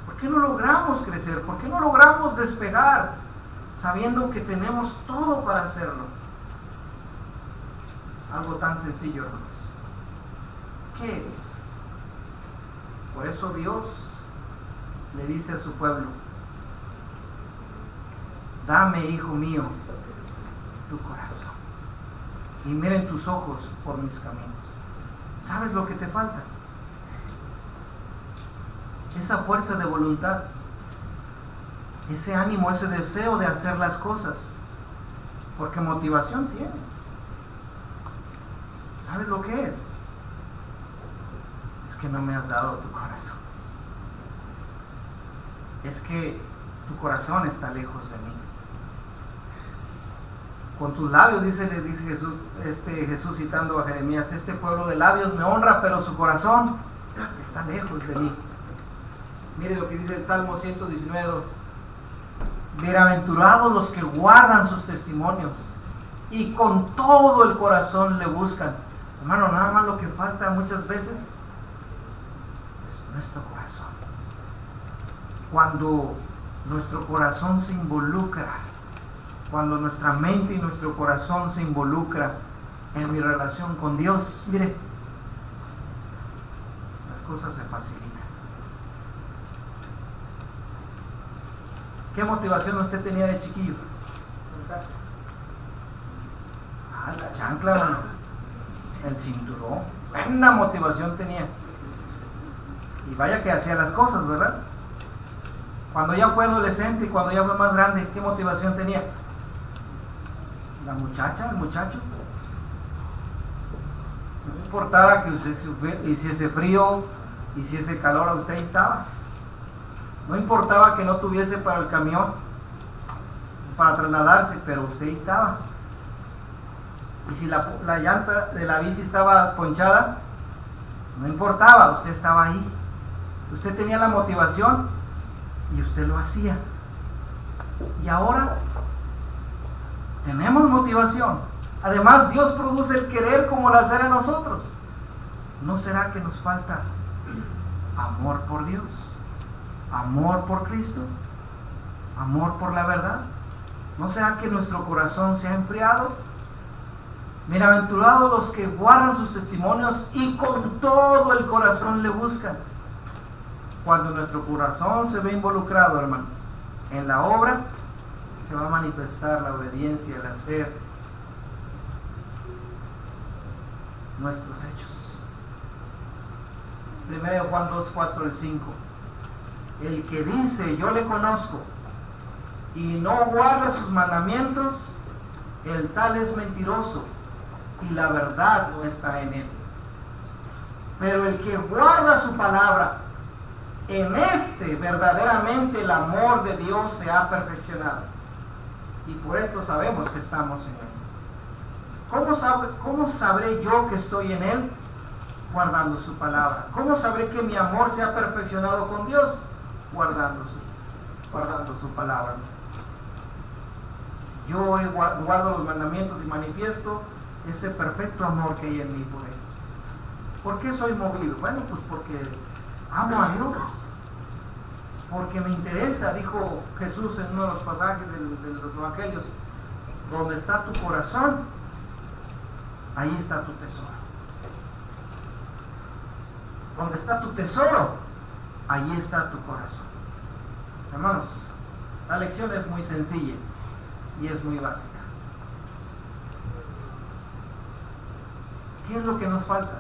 ¿Por qué no logramos crecer? ¿Por qué no logramos despegar sabiendo que tenemos todo para hacerlo? Algo tan sencillo, hermanos. ¿Qué es? Por eso Dios le dice a su pueblo, dame, hijo mío, tu corazón y miren tus ojos por mis caminos. ¿Sabes lo que te falta? Esa fuerza de voluntad, ese ánimo, ese deseo de hacer las cosas, porque motivación tienes. ¿Sabes lo que es? Es que no me has dado tu corazón. Es que tu corazón está lejos de mí. Con tus labios, le dice Jesús, Jesús citando a Jeremías, este pueblo de labios me honra, pero su corazón está lejos de mí. Mire lo que dice el Salmo 119:2. Bienaventurados los que guardan sus testimonios y con todo el corazón le buscan. Hermano, nada más lo que falta muchas veces es nuestro corazón. Cuando nuestro corazón se involucra, cuando nuestra mente y nuestro corazón se involucra en mi relación con Dios, mire, las cosas se facilitan. ¿Qué motivación usted tenía de chiquillo? La chancla, hermano. El cinturón. Buena motivación tenía. Y vaya que hacía las cosas, ¿verdad? Cuando ya fue adolescente y cuando ya fue más grande, ¿qué motivación tenía? La muchacha, el muchacho. No importara que usted hiciese frío, hiciese calor, usted ahí estaba. No importaba que no tuviese para el camión, para trasladarse, pero usted ahí estaba. Y si la llanta de la bici estaba ponchada, no importaba, usted estaba ahí. Usted tenía la motivación y usted lo hacía. Y ahora tenemos motivación. Además, Dios produce el querer como el hacer en nosotros. ¿No será que nos falta amor por Dios? ¿Amor por Cristo? ¿Amor por la verdad? ¿No será que nuestro corazón se ha enfriado? Bienaventurados los que guardan sus testimonios y con todo el corazón le buscan. Cuando nuestro corazón se ve involucrado, hermanos, en la obra, se va a manifestar la obediencia, el hacer, nuestros hechos. 1 Juan 2:4-5. El que dice yo le conozco y no guarda sus mandamientos, el tal es mentiroso y la verdad no está en él. Pero el que guarda su palabra, en este verdaderamente el amor de Dios se ha perfeccionado. Y por esto sabemos que estamos en él. ¿Cómo sabré yo que estoy en él? Guardando su palabra. ¿Cómo sabré que mi amor se ha perfeccionado con Dios? Guardando su palabra. Yo guardo los mandamientos y manifiesto ese perfecto amor que hay en mí por él. ¿Por qué soy movido? Bueno, pues porque amo a Dios. Porque me interesa, dijo Jesús en uno de los pasajes de los evangelios, donde está tu corazón, ahí está tu tesoro. Donde está tu tesoro, ahí está tu corazón. Hermanos, la lección es muy sencilla y es muy básica. ¿Qué es lo que nos falta?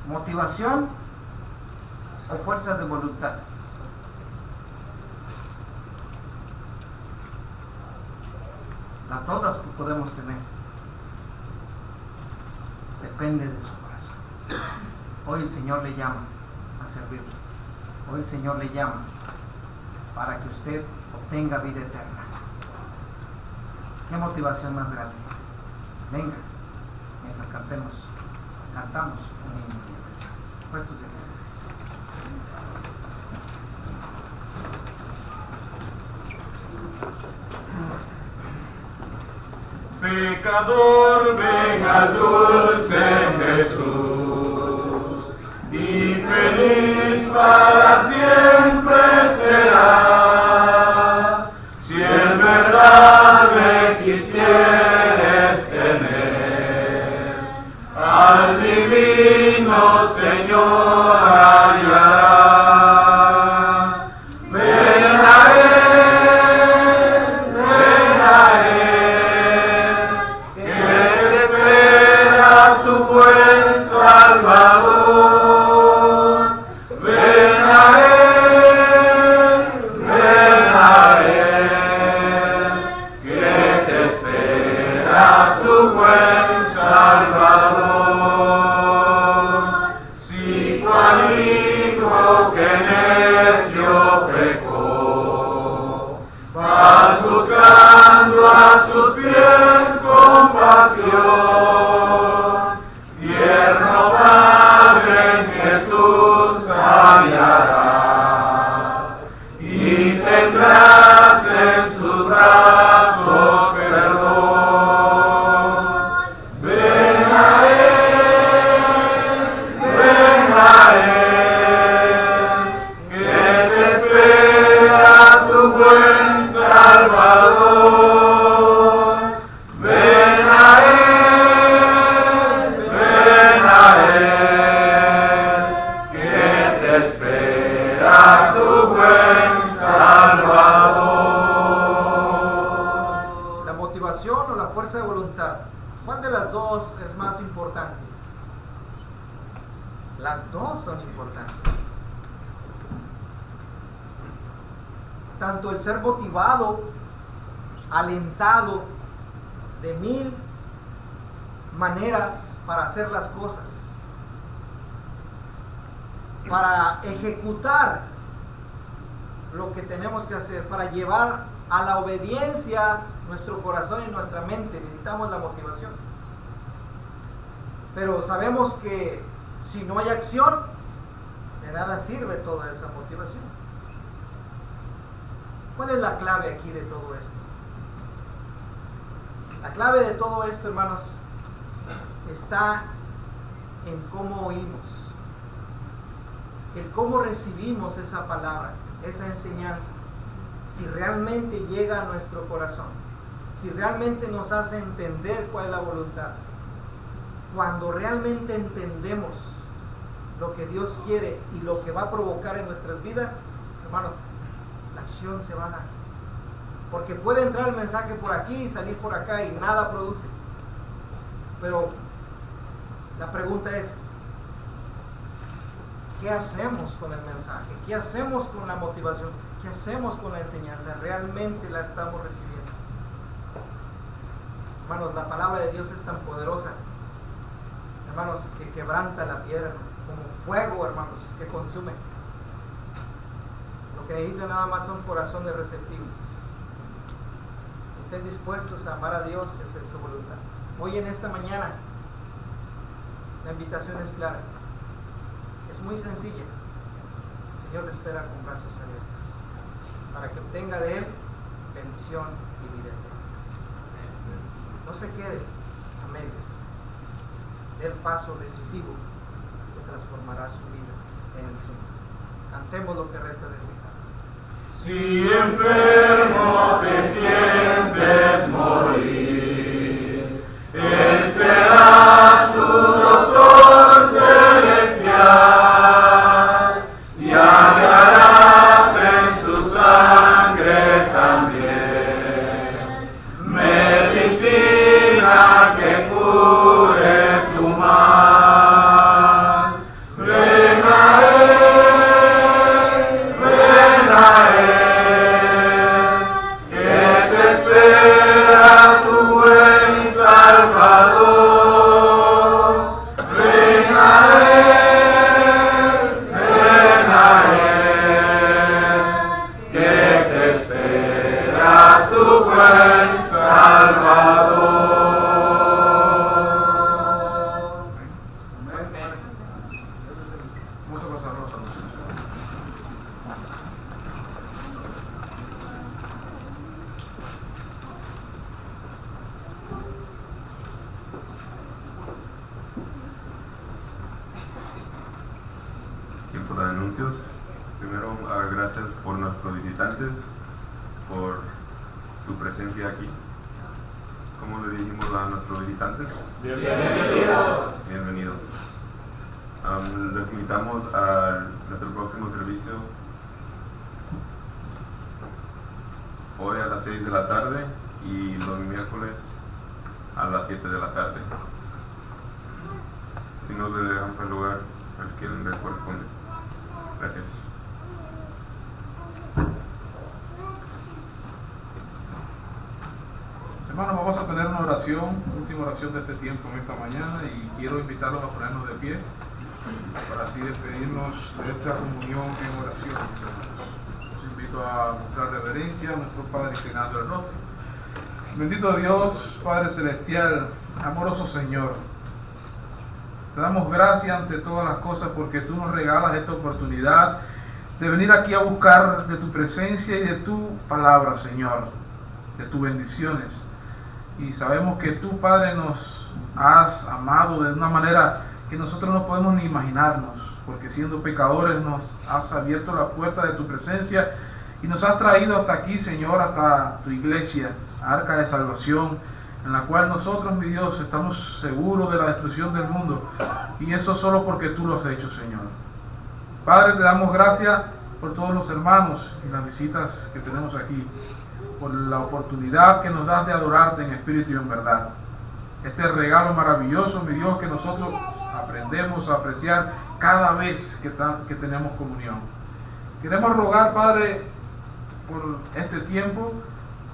¿Motivación o fuerza de voluntad? Las dos las podemos tener. Depende de su corazón. Hoy el Señor le llama a servirle. Hoy el Señor le llama para que usted obtenga vida eterna. ¿Qué motivación más grande? Venga, mientras cantamos un himno de fecha. Puestos de Pecador, ven al dulce Jesús, y feliz para siempre serás, si en verdad me quisieres tener, al divino Señor hallarás. Ven a Él, ven a Él, tu buen Salvador. Ven a Él, que te espera tu buen Salvador. Si cual hijo que necio pecó, vas buscando a sus pies compasión, tierno Padre en Jesús hallarás, y tendrás en sus brazos perdón. Ven a Él, que te espera tu buen Salvador. Ven a Él, que te espera tu buen Salvador. La motivación o la fuerza de voluntad, ¿cuál de las dos es más importante? Las dos son importantes. Tanto el ser motivado, alentado de mil maneras para hacer las cosas, para ejecutar lo que tenemos que hacer, para llevar a la obediencia nuestro corazón y nuestra mente. Necesitamos la motivación. Pero sabemos que si no hay acción, de nada sirve toda esa motivación. ¿Cuál es la clave aquí de todo esto? La clave de todo esto, hermanos, está en cómo oímos, en cómo recibimos esa palabra, esa enseñanza. Si realmente llega a nuestro corazón, si realmente nos hace entender cuál es la voluntad. Cuando realmente entendemos lo que Dios quiere y lo que va a provocar en nuestras vidas, hermanos, la acción se va a dar. Porque puede entrar el mensaje por aquí y salir por acá y nada produce. Pero la pregunta es, ¿qué hacemos con el mensaje? ¿Qué hacemos con la motivación? ¿Qué hacemos con la enseñanza? ¿Realmente la estamos recibiendo? Hermanos, la palabra de Dios es tan poderosa, hermanos, que quebranta la piedra, como fuego, hermanos, que consume. Lo que necesita nada más son corazones receptivos. Estén dispuestos a amar a Dios y hacer su voluntad. Hoy en esta mañana, la invitación es clara. Es muy sencilla. El Señor le espera con brazos abiertos para que obtenga de Él bendición y vida eterna. No se quede a medias. Dé el paso decisivo que transformará su vida en el Señor. Cantemos lo que resta de este canto. Si enfermo te sientes morir, Él será tu doctor celestial y hallarás en su sangre también medicina que cure tu mal. tiempo de anuncios. Primero, gracias por nuestros visitantes, por su presencia aquí. ¿Cómo le dijimos a nuestros visitantes? Bienvenidos. Bienvenidos. Les invitamos a nuestro próximo servicio hoy a las 6 de la tarde y los miércoles a las 7 de la tarde. Si no le dejan para el lugar al que le corresponde. Gracias. Hermanos, vamos a tener una oración, última oración de este tiempo en esta mañana, y quiero invitarlos a ponernos de pie para así despedirnos de esta comunión en oración. Los invito a mostrar reverencia a nuestro Padre inclinado el rostro. Bendito Dios, Padre Celestial, amoroso Señor, te damos gracias ante todas las cosas porque tú nos regalas esta oportunidad de venir aquí a buscar de tu presencia y de tu palabra, Señor, de tus bendiciones. Y sabemos que tú, Padre, nos has amado de una manera que nosotros no podemos ni imaginarnos, porque siendo pecadores nos has abierto la puerta de tu presencia y nos has traído hasta aquí, Señor, hasta tu iglesia, arca de salvación, en la cual nosotros, mi Dios, estamos seguros de la destrucción del mundo, y eso solo porque tú lo has hecho, Señor. Padre, te damos gracias por todos los hermanos y las visitas que tenemos aquí, por la oportunidad que nos das de adorarte en espíritu y en verdad. Este regalo maravilloso, mi Dios, que nosotros aprendemos a apreciar cada vez que tenemos comunión. Queremos rogar, Padre, por este tiempo,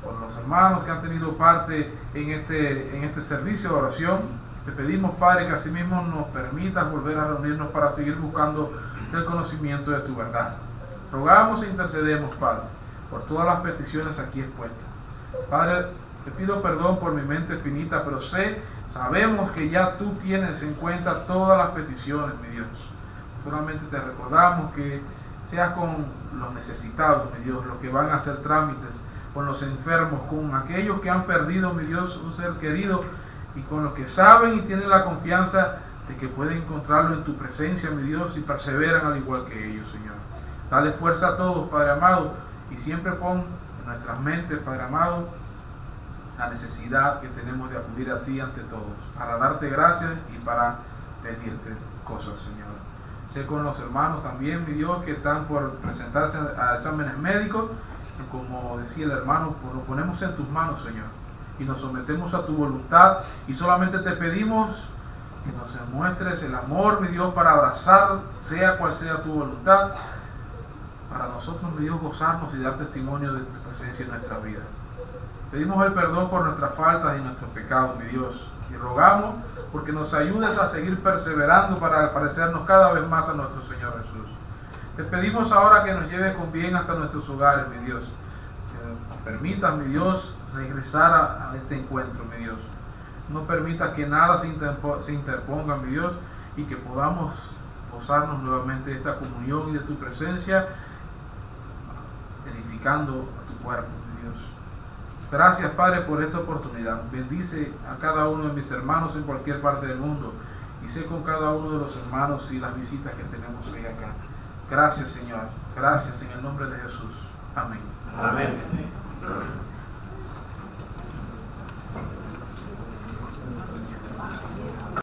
por los hermanos que han tenido parte en este servicio de oración. Te pedimos, Padre, que asimismo nos permitas volver a reunirnos para seguir buscando el conocimiento de tu verdad. Rogamos e intercedemos, Padre, por todas las peticiones aquí expuestas. Padre, te pido perdón por mi mente finita, pero sabemos que ya tú tienes en cuenta todas las peticiones, mi Dios. Solamente te recordamos que seas con los necesitados, mi Dios, los que van a hacer trámites, con los enfermos, con aquellos que han perdido, mi Dios, un ser querido, y con los que saben y tienen la confianza de que pueden encontrarlo en tu presencia, mi Dios, y perseveran al igual que ellos, Señor. Dale fuerza a todos, Padre amado, y siempre pon en nuestras mentes, Padre amado, la necesidad que tenemos de acudir a ti ante todos, para darte gracias y para pedirte cosas, Señor. Sé con los hermanos también, mi Dios, que están por presentarse a exámenes médicos, y como decía el hermano, pues lo ponemos en tus manos, Señor, y nos sometemos a tu voluntad, y solamente te pedimos que nos muestres el amor, mi Dios, para abrazar, sea cual sea tu voluntad, para nosotros, mi Dios, gozarnos y dar testimonio de tu presencia en nuestra vida. Pedimos el perdón por nuestras faltas y nuestros pecados, mi Dios, y rogamos porque nos ayudes a seguir perseverando para parecernos cada vez más a nuestro Señor Jesús. Te pedimos ahora que nos lleves con bien hasta nuestros hogares, mi Dios. Que nos permitas, mi Dios, regresar a este encuentro, mi Dios. No permita que nada se interponga, mi Dios, y que podamos gozarnos nuevamente de esta comunión y de tu presencia, edificando a tu cuerpo, mi Dios. Gracias, Padre, por esta oportunidad. Bendice a cada uno de mis hermanos en cualquier parte del mundo, y sé con cada uno de los hermanos y las visitas que tenemos hoy acá. Gracias, Señor. Gracias en el nombre de Jesús. Amén. Amén.